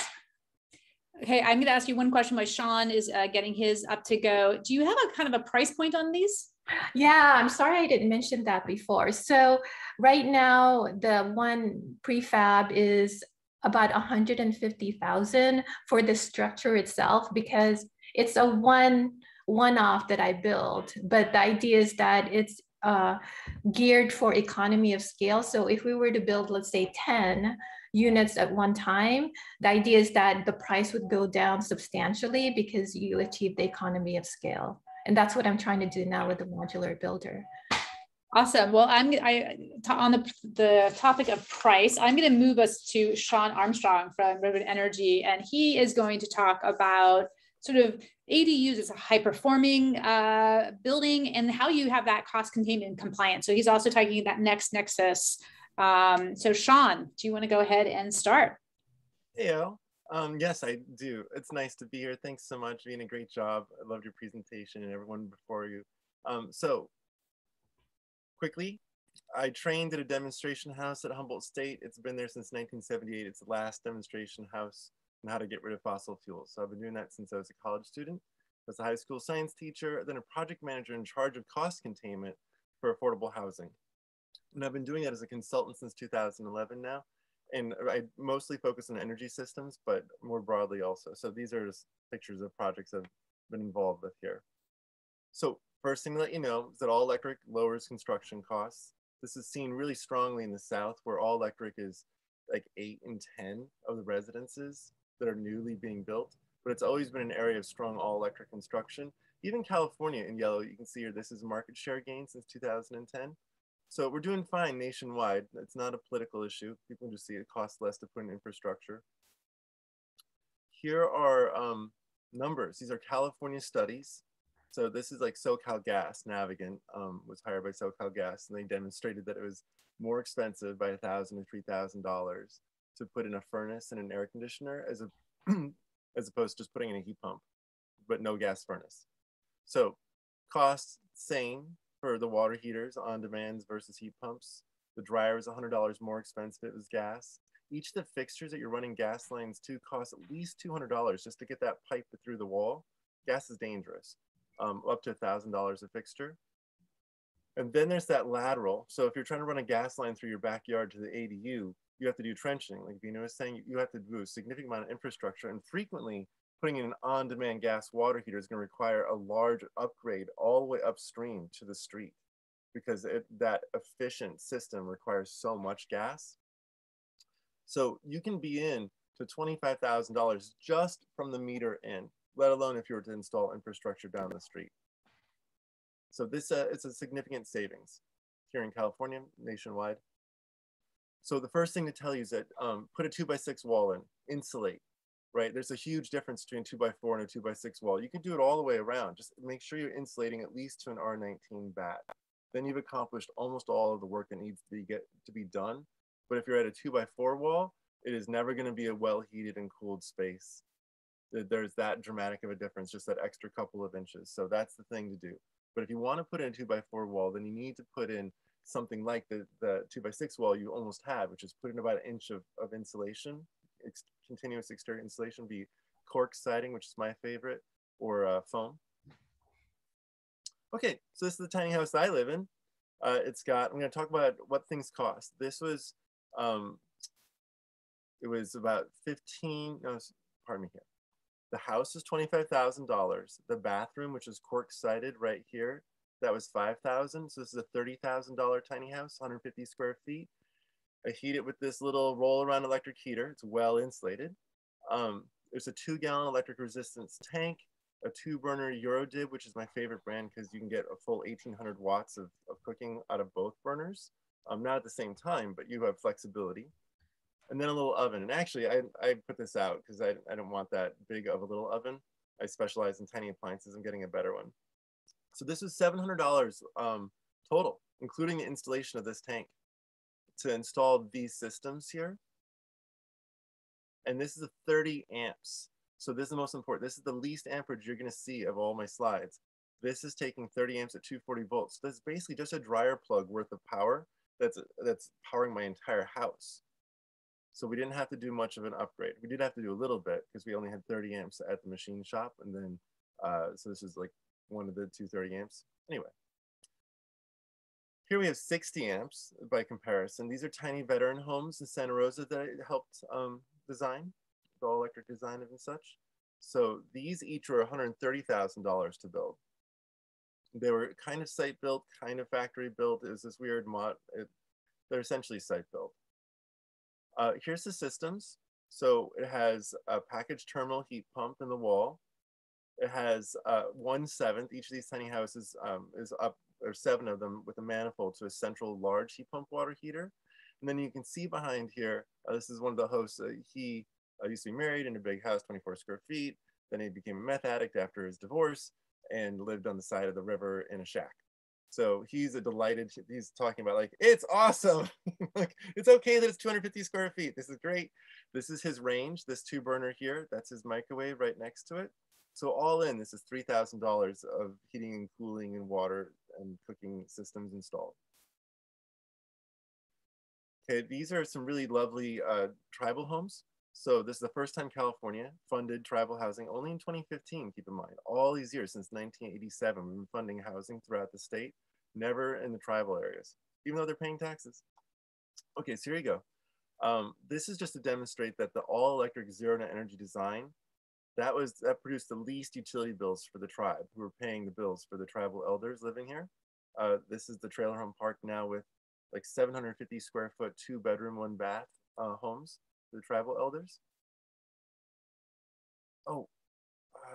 A: Okay, I'm going to ask you one question while Sean is getting his up to go. Do you have a kind of a price point on these?
H: Yeah, I'm sorry I didn't mention that before. So right now, the one prefab is about 150,000 for the structure itself, because it's a one-off that I built. But the idea is that it's geared for economy of scale. So if we were to build, let's say 10 units at one time, the idea is that the price would go down substantially because you achieve the economy of scale. And that's what I'm trying to do now with the modular builder.
A: Awesome. Well, on the topic of price, I'm going to move us to Sean Armstrong from Redwood Energy, and he is going to talk about sort of ADUs as a high-performing building and how you have that cost containment and compliance. So he's also talking that next nexus. So Sean, do you want to go ahead and start?
F: Yeah. Yes, I do. It's nice to be here. Thanks so much, Vina. Great job. I loved your presentation and everyone before you. So quickly, I trained at a demonstration house at Humboldt State. It's been there since 1978. It's the last demonstration house on how to get rid of fossil fuels. So I've been doing that since I was a college student. I was a high school science teacher, then a project manager in charge of cost containment for affordable housing. And I've been doing that as a consultant since 2011 now. And I mostly focus on energy systems, but more broadly also. So these are just pictures of projects I've been involved with here. So first thing to let you know is that all electric lowers construction costs. This is seen really strongly in the South, where all electric is like 8 in 10 of the residences that are newly being built. But it's always been an area of strong all electric construction. Even California in yellow, you can see here, this is market share gain since 2010. So we're doing fine nationwide. It's not a political issue. People just see it costs less to put in infrastructure. Here are numbers. These are California studies. So this is like SoCalGas. Navigant was hired by SoCalGas, and they demonstrated that it was more expensive by $1,000 to $3,000 to put in a furnace and an air conditioner as opposed to just putting in a heat pump, but no gas furnace. So costs same for the water heaters on demands versus heat pumps. The dryer is $100 more expensive if it was gas. Each of the fixtures that you're running gas lines to costs at least $200 just to get that pipe through the wall. Gas is dangerous, up to $1,000 a fixture. And then there's that lateral. So if you're trying to run a gas line through your backyard to the ADU, you have to do trenching. Like Vina was saying, you have to do a significant amount of infrastructure, and frequently putting in an on-demand gas water heater is going to require a large upgrade all the way upstream to the street, because that efficient system requires so much gas. So you can be in to $25,000 just from the meter in, let alone if you were to install infrastructure down the street. So this it's a significant savings here in California, nationwide. So the first thing to tell you is that put a 2x6 wall in, insulate. right? There's a huge difference between a 2x4 and a 2x6 wall. You can do it all the way around. Just make sure you're insulating at least to an R19 bat. Then you've accomplished almost all of the work that needs to be done. But if you're at a 2x4 wall, it is never going to be a well-heated and cooled space. There's that dramatic of a difference, just that extra couple of inches. So that's the thing to do. But if you want to put in a 2x4 wall, then you need to put in something like the 2x6 wall you almost have, which is put in about an inch of insulation, continuous exterior insulation, be cork siding, which is my favorite, or foam. Okay, so this is the tiny house that I live in. It's got, I'm going to talk about what things cost. This was, it was about 15, no, pardon me here. The house is $25,000. The bathroom, which is cork sided right here, that was $5,000. So this is a $30,000 tiny house, 150 square feet. I heat it with this little roll around electric heater. It's well insulated. There's a 2-gallon electric resistance tank, a 2-burner Eurodib, which is my favorite brand because you can get a full 1,800 watts of cooking out of both burners. Not at the same time, but you have flexibility. And then a little oven. And actually, I put this out because I don't want that big of a little oven. I specialize in tiny appliances. I'm getting a better one. So this is $700 total, including the installation of this tank, to install these systems here. And this is a 30 amps. So this is the most important. This is the least amperage you're going to see of all my slides. This is taking 30 amps at 240 volts. So this is basically just a dryer plug worth of power that's powering my entire house. So we didn't have to do much of an upgrade. We did have to do a little bit because we only had 30 amps at the machine shop. And then, so this is like one of the 230 amps. Anyway, here we have 60 amps by comparison. These are tiny veteran homes in Santa Rosa that I helped design, the all electric design and such. So these each were $130,000 to build. They were kind of site built, kind of factory built. It was this weird mod. They're essentially site built. Here's the systems. So it has a package terminal heat pump in the wall. It has 1/7. Each of these tiny houses is up, or 7 of them, with a manifold to a central large heat pump water heater. And then you can see behind here, this is one of the hosts. He used to be married in a big house, 24 square feet. Then he became a meth addict after his divorce and lived on the side of the river in a shack. So he's he's talking about like, it's awesome. Like, it's okay that it's 250 square feet. This is great. This is his range, this 2-burner here. That's his microwave right next to it. So all in, this is $3,000 of heating and cooling and water and cooking systems installed. Okay, these are some really lovely tribal homes. So this is the first time California funded tribal housing, only in 2015, keep in mind. All these years, since 1987, we've been funding housing throughout the state, never in the tribal areas, even though they're paying taxes. Okay, so here you go. This is just to demonstrate that the all-electric zero-net energy design, that produced the least utility bills for the tribe, who were paying the bills for the tribal elders living here. This is the trailer home park now with like 750 square foot, 2-bedroom, 1-bath homes for the tribal elders. Oh,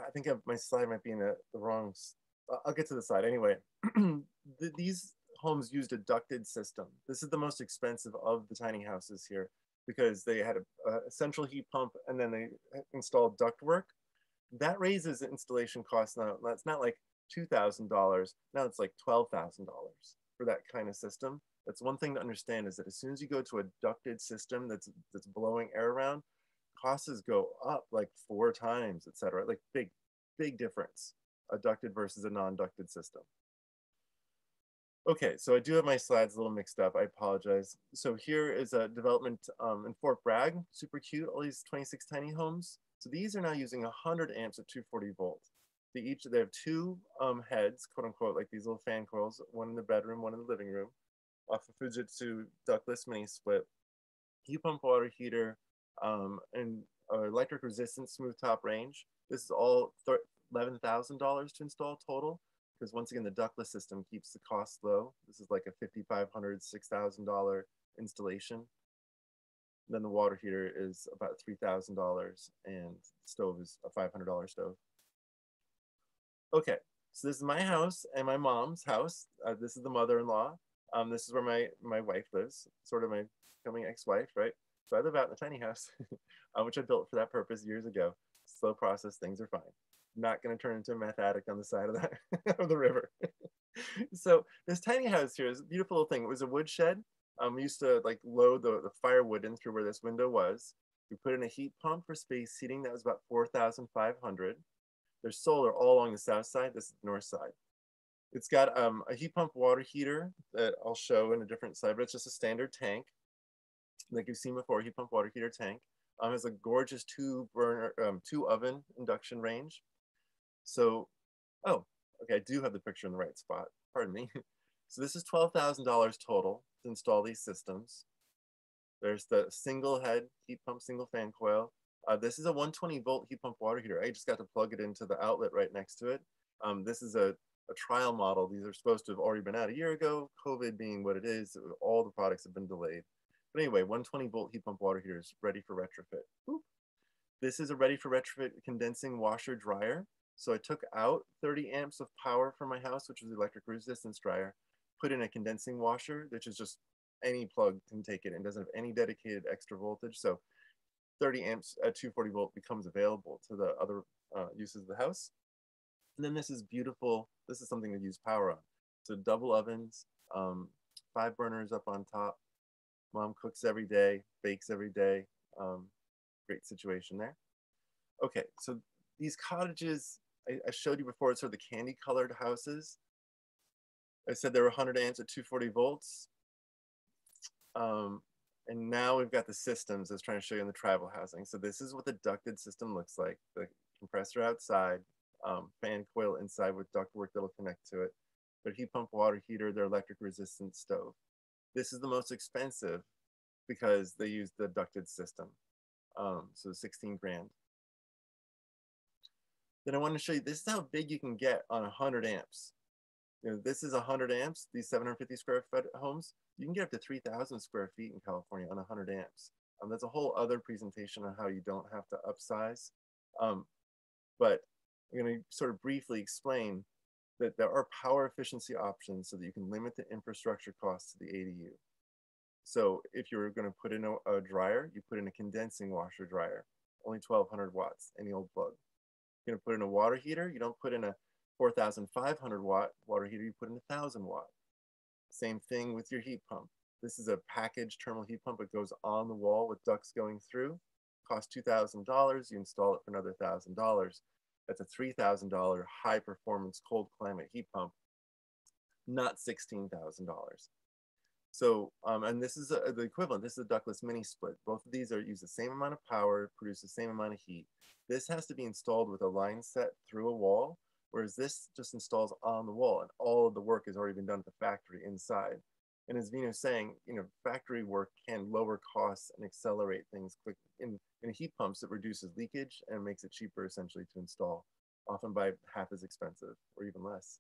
F: I think my slide might be in the wrong, I'll get to the slide anyway. These homes used a ducted system. This is the most expensive of the tiny houses here because they had a central heat pump and then they installed ductwork. That raises the installation costs. Now, that's not like $2,000. Now it's like $12,000 for that kind of system. That's one thing to understand, is that as soon as you go to a ducted system that's blowing air around, costs go up like 4 times, et cetera. Like big difference, a ducted versus a non-ducted system. Okay, so I do have my slides a little mixed up. I apologize. So here is a development in Fort Bragg, super cute, all these 26 tiny homes. So these are now using 100 amps at 240 volts. They have 2 heads, quote unquote, like these little fan coils, one in the bedroom, one in the living room, off a Fujitsu ductless mini split, heat pump water heater, and electric resistance smooth top range. This is all $11,000 to install total, because once again, the ductless system keeps the cost low. This is like a $5,500, $6,000 installation. And then the water heater is about $3,000, and the stove is a $500 stove. Okay, so this is my house and my mom's house. This is the mother-in-law. This is where my wife lives, sort of my becoming ex-wife, right? So I live out in a tiny house, which I built for that purpose years ago. Slow process, things are fine. Not going to turn into a meth addict on the side of that of the river. So this tiny house here is a beautiful little thing. It was a wood shed. We used to like load the firewood in through where this window was. We put in a heat pump for space heating that was about 4,500. There's solar all along the south side. This is the north side. It's got a heat pump water heater that I'll show in a different slide, but it's just a standard tank like you've seen before, heat pump water heater tank. It has a gorgeous two oven induction range. So, oh, okay, I do have the picture in the right spot. Pardon me. So this is $12,000 total to install these systems. There's the single head heat pump, single fan coil. This is a 120 volt heat pump water heater. I just got to plug it into the outlet right next to it. This is a trial model. These are supposed to have already been out a year ago. COVID being what it is, all the products have been delayed. But anyway, 120 volt heat pump water heater is ready for retrofit. Woo. This is a ready for retrofit condensing washer dryer. So I took out 30 amps of power from my house, which was the electric resistance dryer, put in a condensing washer, which is just any plug can take it and doesn't have any dedicated extra voltage. So 30 amps at 240 volt becomes available to the other uses of the house. And then this is beautiful. This is something to use power on. So double ovens, 5 burners up on top. Mom cooks every day, bakes every day. Great situation there. Okay, so these cottages, I showed you before, it's sort of the candy colored houses. I said there were 100 amps at 240 volts. And now we've got the systems I was trying to show you in the tribal housing. So this is what the ducted system looks like. The compressor outside, fan coil inside with ductwork that'll connect to it. Their heat pump water heater, their electric resistant stove. This is the most expensive because they use the ducted system. So 16 grand. Then I want to show you, this is how big you can get on 100 amps. You know, this is 100 amps, these 750 square foot homes. You can get up to 3,000 square feet in California on 100 amps. That's a whole other presentation on how you don't have to upsize. But I'm going to sort of briefly explain that there are power efficiency options so that you can limit the infrastructure costs to the ADU. So if you're going to put in a dryer, you put in a condensing washer dryer, only 1,200 watts, any old plug. You're going to put in a water heater, you don't put in a 4,500 watt water heater, you put in 1,000 watt. Same thing with your heat pump. This is a packaged thermal heat pump. It goes on the wall with ducts going through. Costs $2,000. You install it for another $1,000. That's a $3,000 high performance cold climate heat pump, not $16,000. So, and this is the equivalent. This is a ductless mini split. Both of these use the same amount of power, produce the same amount of heat. This has to be installed with a line set through a wall, whereas this just installs on the wall, and all of the work has already been done at the factory inside. And as Vina was saying, you know, factory work can lower costs and accelerate things quick. In heat pumps, it reduces leakage and makes it cheaper essentially to install, often by half as expensive or even less.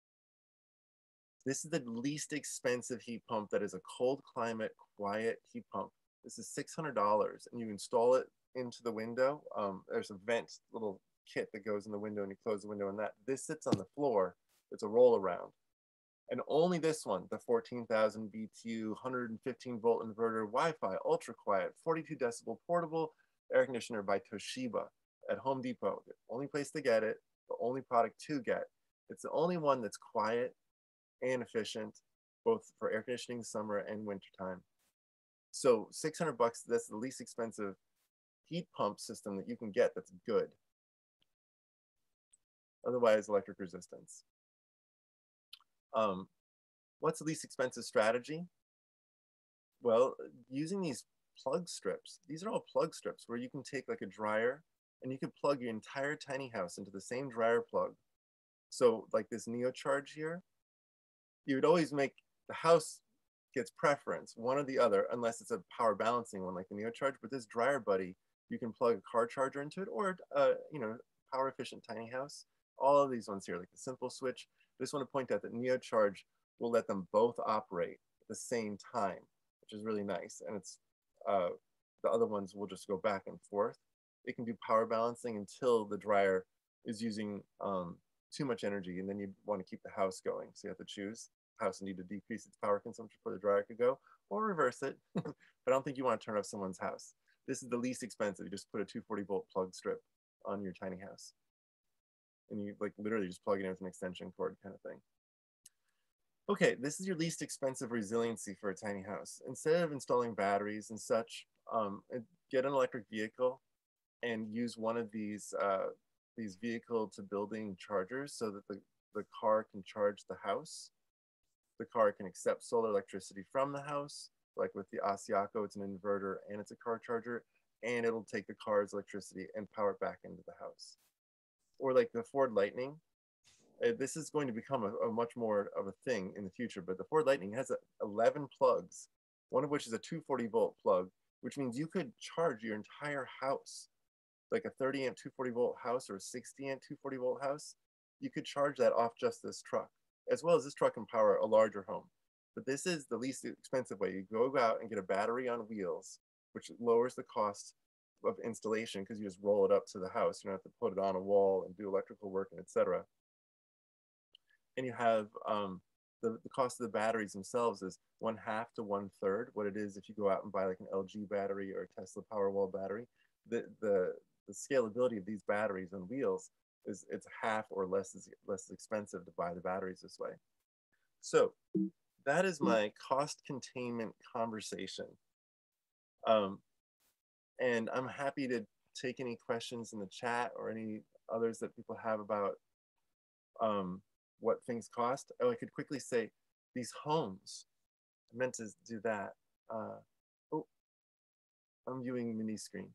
F: This is the least expensive heat pump that is a cold climate, quiet heat pump. This is $600, and you install it into the window. There's a vent little kit that goes in the window, and you close the window, and this sits on the floor. It's a roll around. And only this one, the 14,000 BTU, 115 volt inverter, Wi-Fi, ultra quiet, 42 decibel portable air conditioner by Toshiba at Home Depot. The only place to get it, the only product to get. It's the only one that's quiet and efficient, both for air conditioning summer and wintertime. So $600, that's the least expensive heat pump system that you can get that's good. Otherwise, electric resistance. What's the least expensive strategy? Well, using these plug strips. These are all plug strips where you can take like a dryer and you could plug your entire tiny house into the same dryer plug. So like this NeoCharge here, you would always make the house gets preference, one or the other, unless it's a power balancing one like the NeoCharge. But this dryer buddy, you can plug a car charger into it, or you know, power efficient tiny house. All of these ones here, like the simple switch. I just want to point out that NeoCharge will let them both operate at the same time, which is really nice. And it's the other ones will just go back and forth. It can do power balancing until the dryer is using too much energy, and then you want to keep the house going. So you have to choose. The house need to decrease its power consumption before the dryer could go, or reverse it. But I don't think you want to turn off someone's house. This is the least expensive. You just put a 240 volt plug strip on your tiny house. And you like literally just plug it in with an extension cord kind of thing. Okay, this is your least expensive resiliency for a tiny house. Instead of installing batteries and such, get an electric vehicle and use one of these vehicle to building chargers so that the car can charge the house. The car can accept solar electricity from the house. Like with the Asiaco, it's an inverter and it's a car charger, and it'll take the car's electricity and power it back into the house. Or like the Ford Lightning. This is going to become a much more of a thing in the future, but the Ford Lightning has 11 plugs, one of which is a 240 volt plug, which means you could charge your entire house, like a 30 amp 240 volt house or a 60 amp 240 volt house. You could charge that off just this truck, as well as this truck can power a larger home. But this is the least expensive way. You go out and get a battery on wheels, which lowers the cost of installation because you just roll it up to the house. You don't have to put it on a wall and do electrical work and etc. And you have the cost of the batteries themselves is 1/2 to 1/3 what it is if you go out and buy like an LG battery or a Tesla Powerwall battery. The scalability of these batteries on wheels is it's half or less expensive to buy the batteries this way. So that is my cost containment conversation. And I'm happy to take any questions in the chat or any others that people have about what things cost. Oh, I could quickly say these homes, I meant to do that. Oh, I'm viewing Mindy's screen.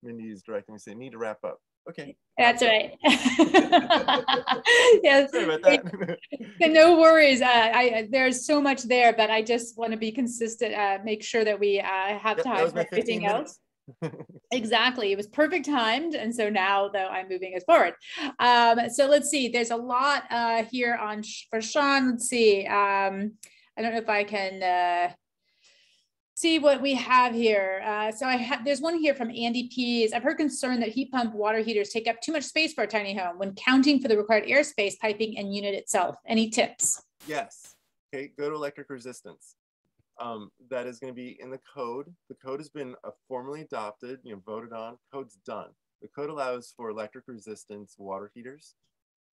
F: Mindy is directing me saying, need to wrap up. Okay.
A: That's right. Yes.
F: Sorry about that.
A: No worries. There's so much there, but I just want to be consistent, make sure that we have time for everything else. Exactly. It was perfect timed. And so now though I'm moving us forward. So let's see, there's a lot here for Sean. Let's see. I don't know if I can see what we have here. There's one here from Andy Pease. I've heard concern that heat pump water heaters take up too much space for a tiny home when counting for the required airspace, piping, and unit itself. Any tips?
F: Yes. Okay, go to electric resistance. That is going to be in the code. The code has been formally adopted, voted on. Code's done. The code allows for electric resistance water heaters,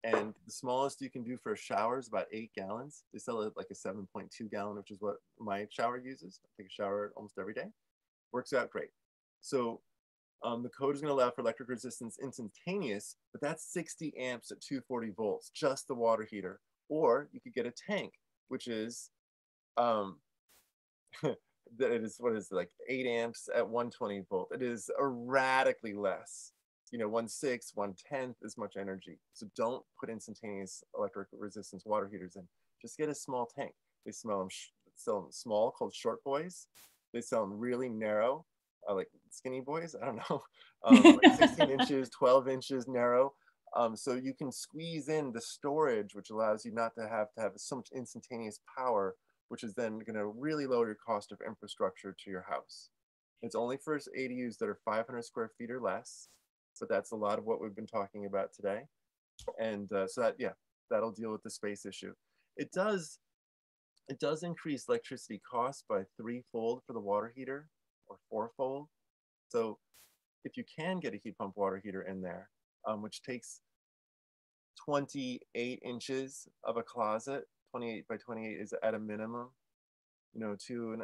F: and the smallest you can do for a shower is about 8 gallons. They sell it like a 7.2 gallon, which is what my shower uses. I take a shower almost every day. Works out great. So the code is going to allow for electric resistance instantaneous, but that's 60 amps at 240 volts, just the water heater. Or you could get a tank, which is that it is, what is it, like 8 amps at 120 volt. It is radically less, 1/6, 1/10 as much energy. So don't put instantaneous electric resistance water heaters in. Just get a small tank. They sell them small, called short boys. They sell them really narrow, like skinny boys. I don't know, like 16 inches, 12 inches narrow. So you can squeeze in the storage, which allows you not to have so much instantaneous power, which is then going to really lower your cost of infrastructure to your house. It's only for ADUs that are 500 square feet or less, but that's a lot of what we've been talking about today. And so that'll deal with the space issue. It does increase electricity costs by 3-fold for the water heater, or 4-fold. So if you can get a heat pump water heater in there, which takes 28 inches of a closet, 28 by 28 is at a minimum, 2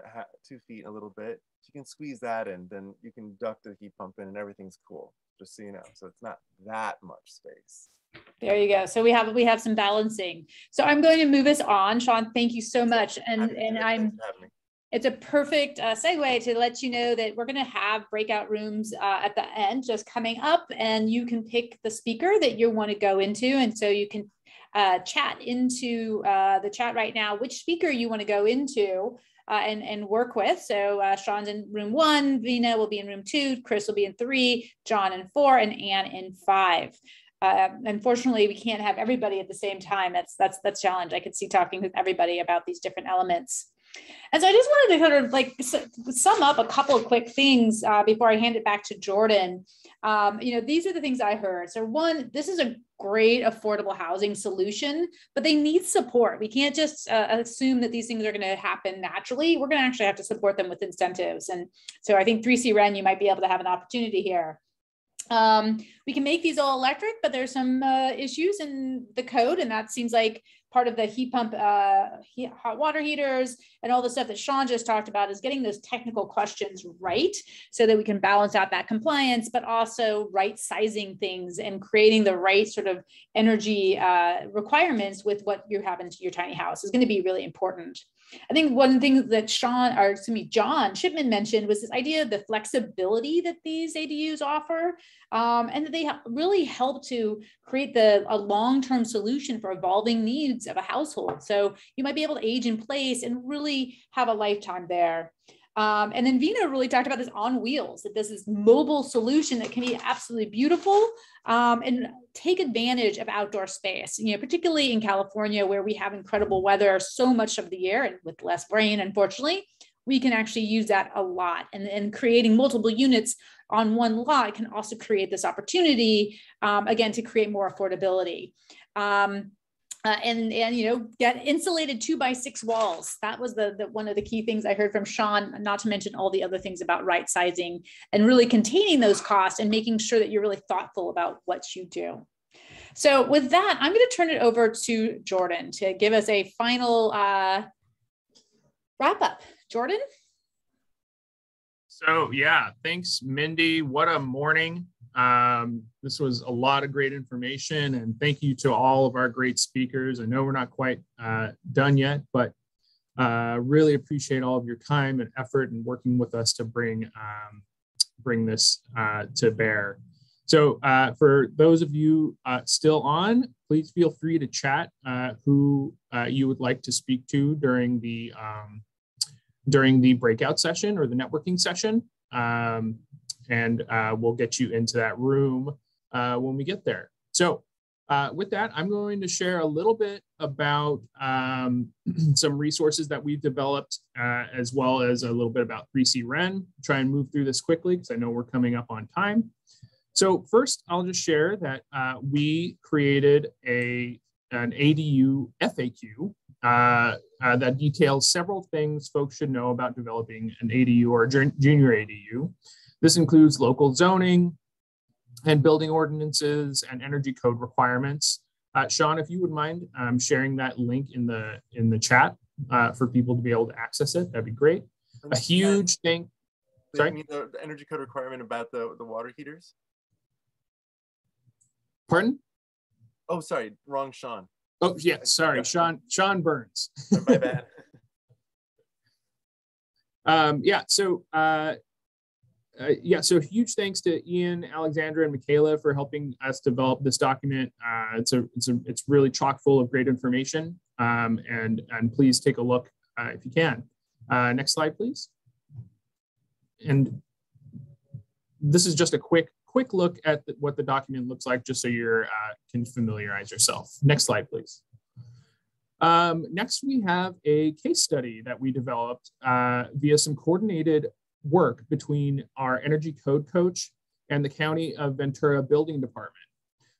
F: feet and a little bit. If you can squeeze that in, then you can duct the heat pump in and everything's cool, just so you know. So it's not that much space.
A: There you go. So we have some balancing. So I'm going to move us on. Sean, thank you so much. It's a perfect segue to let you know that we're going to have breakout rooms at the end just coming up, and you can pick the speaker that you want to go into. And so you can chat into the chat right now, which speaker you want to go into and work with. So Sean's in room 1, Vina will be in room 2, Chris will be in 3, John in 4, and Anne in 5. Unfortunately, we can't have everybody at the same time. That's the challenge. I could see talking with everybody about these different elements. And so I just wanted to kind of like sum up a couple of quick things before I hand it back to Jordan. These are the things I heard. So one, this is a great affordable housing solution, but they need support. We can't just assume that these things are going to happen naturally. We're going to actually have to support them with incentives. And so I think 3C Ren, you might be able to have an opportunity here. We can make these all electric, but there's some issues in the code, and that seems like part of the heat pump, hot water heaters, and all the stuff that Sean just talked about is getting those technical questions right so that we can balance out that compliance, but also right sizing things and creating the right sort of energy requirements with what you have into your tiny house is going to be really important. I think one thing that John Shipman mentioned was this idea of the flexibility that these ADUs offer, and that they really help to create a long-term solution for evolving needs of a household. So you might be able to age in place and really have a lifetime there. And then Vina really talked about this on wheels, that this is mobile solution that can be absolutely beautiful and take advantage of outdoor space, particularly in California, where we have incredible weather so much of the year and with less rain, unfortunately, we can actually use that a lot. And creating multiple units on one lot can also create this opportunity, again, to create more affordability. And get insulated 2x6 walls. That was the one of the key things I heard from Sean, not to mention all the other things about right sizing and really containing those costs and making sure that you're really thoughtful about what you do. So with that, I'm going to turn it over to Jordan to give us a final wrap up. Jordan?
B: So yeah, thanks, Mindy. What a morning. This was a lot of great information, and thank you to all of our great speakers. I know we're not quite done yet, but really appreciate all of your time and effort and working with us to bring this to bear. So for those of you still on, please feel free to chat who you would like to speak to during the breakout session or the networking session. And we'll get you into that room when we get there. So with that, I'm going to share a little bit about some resources that we've developed, as well as a little bit about 3C Ren. Try and move through this quickly because I know we're coming up on time. So first, I'll just share that we created an ADU FAQ that details several things folks should know about developing an ADU or a junior ADU. This includes local zoning and building ordinances and energy code requirements. Sean, if you would mind sharing that link in the chat for people to be able to access it, that'd be great. A huge thing. Sorry?
F: You mean the energy code requirement about the water heaters?
B: Pardon?
F: Oh, sorry, wrong Sean.
B: Oh, yeah, sorry, Sean Burns.
F: My bad.
B: So huge thanks to Ian, Alexandra, and Michaela for helping us develop this document. It's really chock full of great information, and please take a look if you can. Next slide, please. And this is just a quick look at what the document looks like, just so you can familiarize yourself. Next slide, please. Next, we have a case study that we developed via some coordinated work between our energy code coach and the County of Ventura Building Department.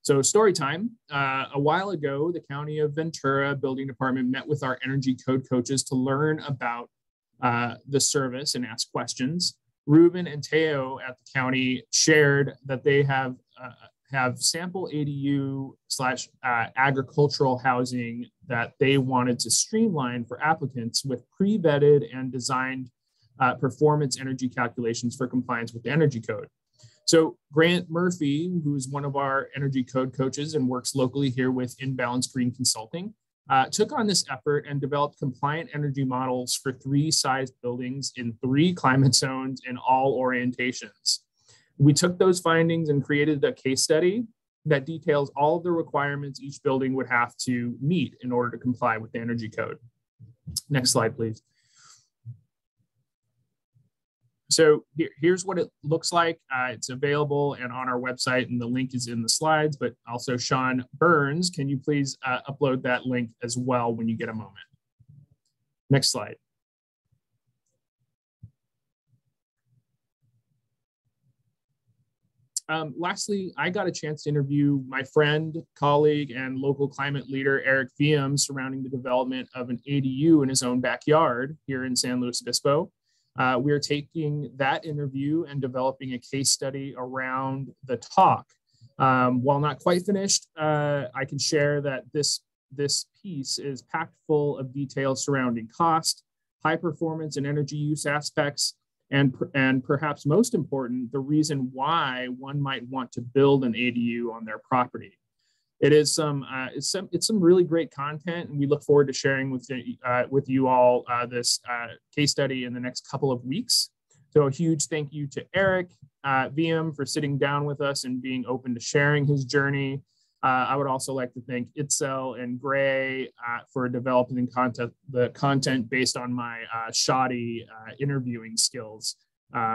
B: So story time, a while ago, the County of Ventura Building Department met with our energy code coaches to learn about the service and ask questions. Ruben and Teo at the county shared that they have sample ADU / agricultural housing that they wanted to streamline for applicants with pre-vetted and designed performance energy calculations for compliance with the energy code. So Grant Murphy, who's one of our energy code coaches and works locally here with Inbalance Green Consulting, took on this effort and developed compliant energy models for 3 sized buildings in 3 climate zones in all orientations. We took those findings and created a case study that details all of the requirements each building would have to meet in order to comply with the energy code. Next slide, please. So here's what it looks like. It's available and on our website, and the link is in the slides, but also Sean Burns, can you please upload that link as well when you get a moment? Next slide. Lastly, I got a chance to interview my friend, colleague, and local climate leader, Eric Vina, surrounding the development of an ADU in his own backyard here in San Luis Obispo. We are taking that interview and developing a case study around the talk. While not quite finished, I can share that this piece is packed full of details surrounding cost, high performance and energy use aspects, and perhaps most important, the reason why one might want to build an ADU on their property. It is some really great content, and we look forward to sharing with you all this case study in the next couple of weeks. So a huge thank you to Eric VM for sitting down with us and being open to sharing his journey. I would also like to thank Itzel and Gray for developing the content based on my shoddy interviewing skills,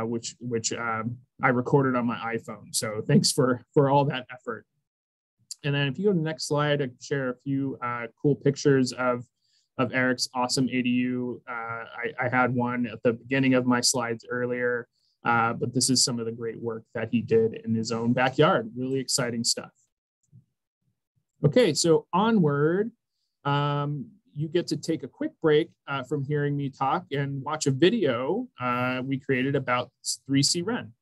B: which I recorded on my iPhone. So thanks for all that effort. And then if you go to the next slide, I can share a few cool pictures of Eric's awesome ADU. I had one at the beginning of my slides earlier, but this is some of the great work that he did in his own backyard. Really exciting stuff. Okay, so onward, you get to take a quick break from hearing me talk and watch a video we created about 3C Ren.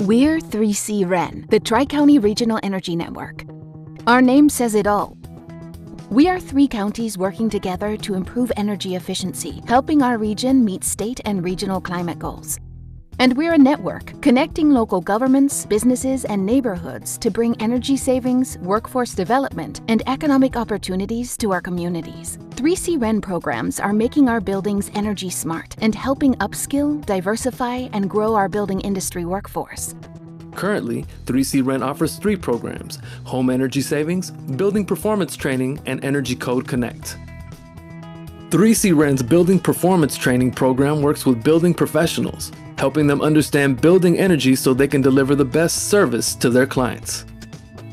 I: We're 3C Ren, the Tri-County Regional Energy Network. Our name says it all. We are 3 counties working together to improve energy efficiency, helping our region meet state and regional climate goals. And we're a network connecting local governments, businesses, and neighborhoods to bring energy savings, workforce development, and economic opportunities to our communities. 3C Ren programs are making our buildings energy smart and helping upskill, diversify, and grow our building industry workforce.
J: Currently, 3C Ren offers 3 programs: Home Energy Savings, Building Performance Training, and Energy Code Connect. 3C Ren's Building Performance Training program works with building professionals, helping them understand building energy so they can deliver the best service to their clients.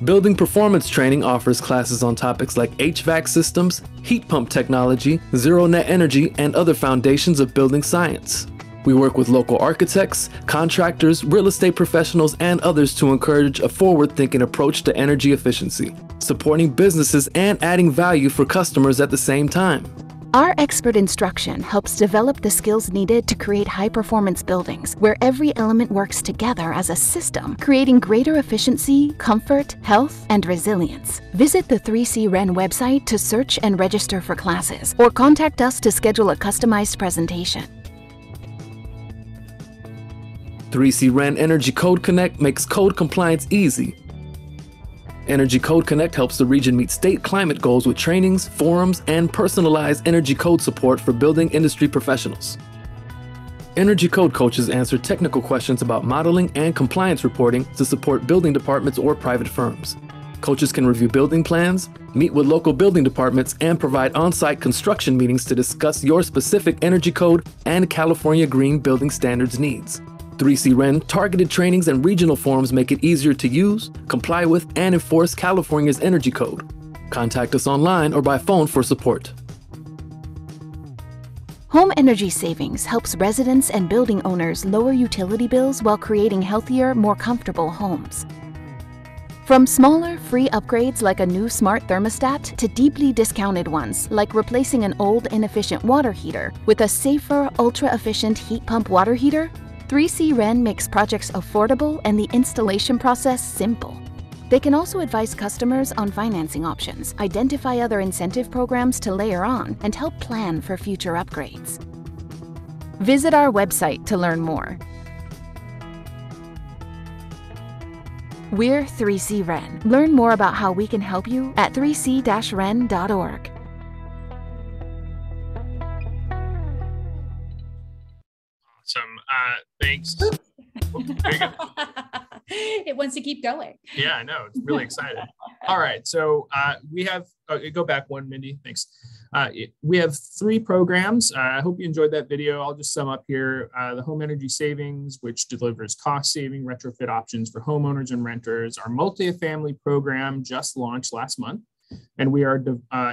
J: Building Performance Training offers classes on topics like HVAC systems, heat pump technology, zero net energy, and other foundations of building science. We work with local architects, contractors, real estate professionals, and others to encourage a forward-thinking approach to energy efficiency, supporting businesses and adding value for customers at the same time.
I: Our expert instruction helps develop the skills needed to create high-performance buildings where every element works together as a system, creating greater efficiency, comfort, health, and resilience. Visit the 3C Ren website to search and register for classes, or contact us to schedule a customized presentation.
J: 3C Ren Energy Code Connect makes code compliance easy. Energy Code Connect helps the region meet state climate goals with trainings, forums, and personalized energy code support for building industry professionals. Energy Code coaches answer technical questions about modeling and compliance reporting to support building departments or private firms. Coaches can review building plans, meet with local building departments, and provide on-site construction meetings to discuss your specific energy code and California Green Building Standards needs. 3C Ren targeted trainings and regional forums make it easier to use, comply with, and enforce California's energy code. Contact us online or by phone for support.
I: Home Energy Savings helps residents and building owners lower utility bills while creating healthier, more comfortable homes. From smaller, free upgrades like a new smart thermostat to deeply discounted ones like replacing an old, inefficient water heater with a safer, ultra-efficient heat pump water heater, 3C Ren makes projects affordable and the installation process simple. They can also advise customers on financing options, identify other incentive programs to layer on, and help plan for future upgrades. Visit our website to learn more. We're 3C Ren. Learn more about how we can help you at 3c-ren.org.
B: Awesome. Thanks.
A: It wants to keep going.
B: Yeah, I know. It's really exciting. All right. So we have, go back one, Mindy. Thanks. We have 3 programs. I hope you enjoyed that video. I'll just sum up here. The Home Energy Savings, which delivers cost-saving retrofit options for homeowners and renters. Our multifamily program just launched last month, and we are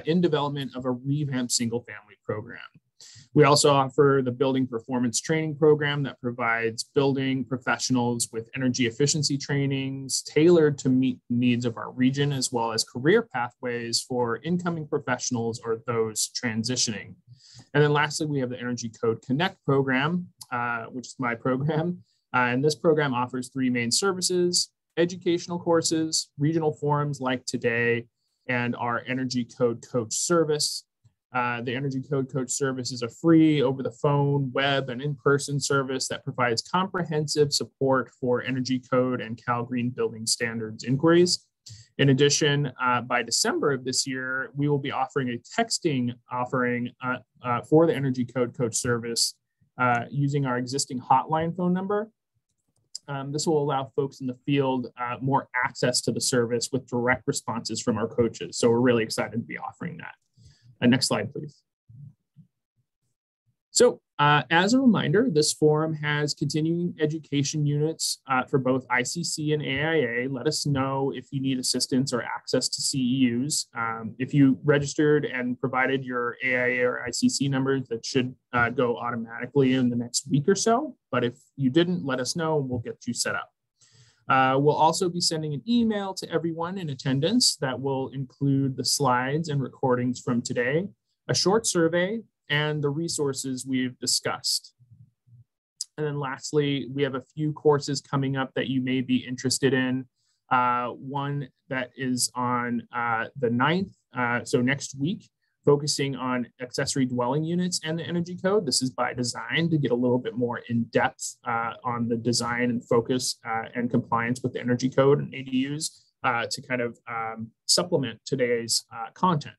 B: in development of a revamped single-family program. We also offer the Building Performance Training Program that provides building professionals with energy efficiency trainings tailored to meet the needs of our region, as well as career pathways for incoming professionals or those transitioning. And then lastly, we have the Energy Code Connect program, which is my program. And this program offers 3 main services: educational courses, regional forums like today, and our Energy Code Coach service. The Energy Code Coach service is a free over the phone, web, and in-person service that provides comprehensive support for energy code and Cal Green Building Standards inquiries. In addition, by December of this year, we will be offering a texting offering for the Energy Code Coach service using our existing hotline phone number. This will allow folks in the field more access to the service with direct responses from our coaches. So we're really excited to be offering that. Next slide, please. So as a reminder, this forum has continuing education units for both ICC and AIA. Let us know if you need assistance or access to CEUs. If you registered and provided your AIA or ICC numbers, that should go automatically in the next week or so. But if you didn't, let us know and we'll get you set up. We'll also be sending an email to everyone in attendance that will include the slides and recordings from today, a short survey, and the resources we've discussed. And then lastly, we have a few courses coming up that you may be interested in. One that is on the 9th, so next week, focusing on accessory dwelling units and the energy code. This is by design to get a little bit more in depth on the design and focus and compliance with the energy code and ADUs to kind of supplement today's content.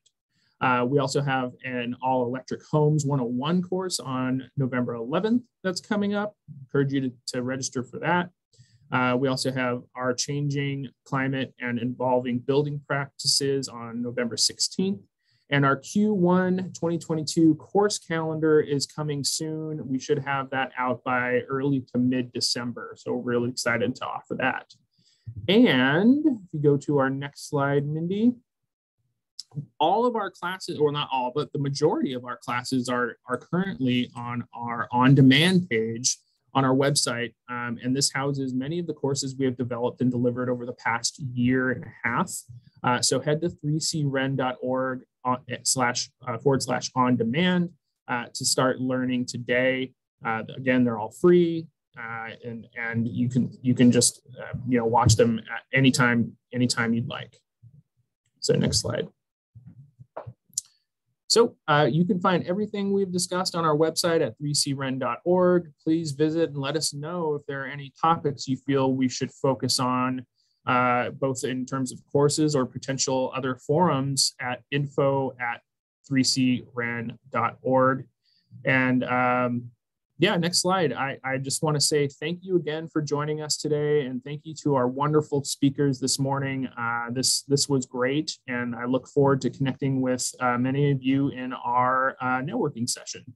B: We also have an all electric homes 101 course on November 11th that's coming up. Encourage you to register for that. We also have our changing climate and involving building practices on November 16th. And our Q1 2022 course calendar is coming soon. We should have that out by early to mid-December. So we're really excited to offer that. And if you go to our next slide, Mindy, all of our classes, or not all, but the majority of our classes are currently on our on-demand page on our website. And this houses many of the courses we have developed and delivered over the past year and a half. So head to 3cren.org / on demand to start learning today. Again, they're all free, and you can just watch them at anytime you'd like. So next slide. So you can find everything we've discussed on our website at 3cren.org. Please visit and let us know if there are any topics you feel we should focus on, both in terms of courses or potential other forums at info@3cren.org. And yeah, next slide. I just want to say thank you again for joining us today, and thank you to our wonderful speakers this morning. This was great, and I look forward to connecting with many of you in our networking session.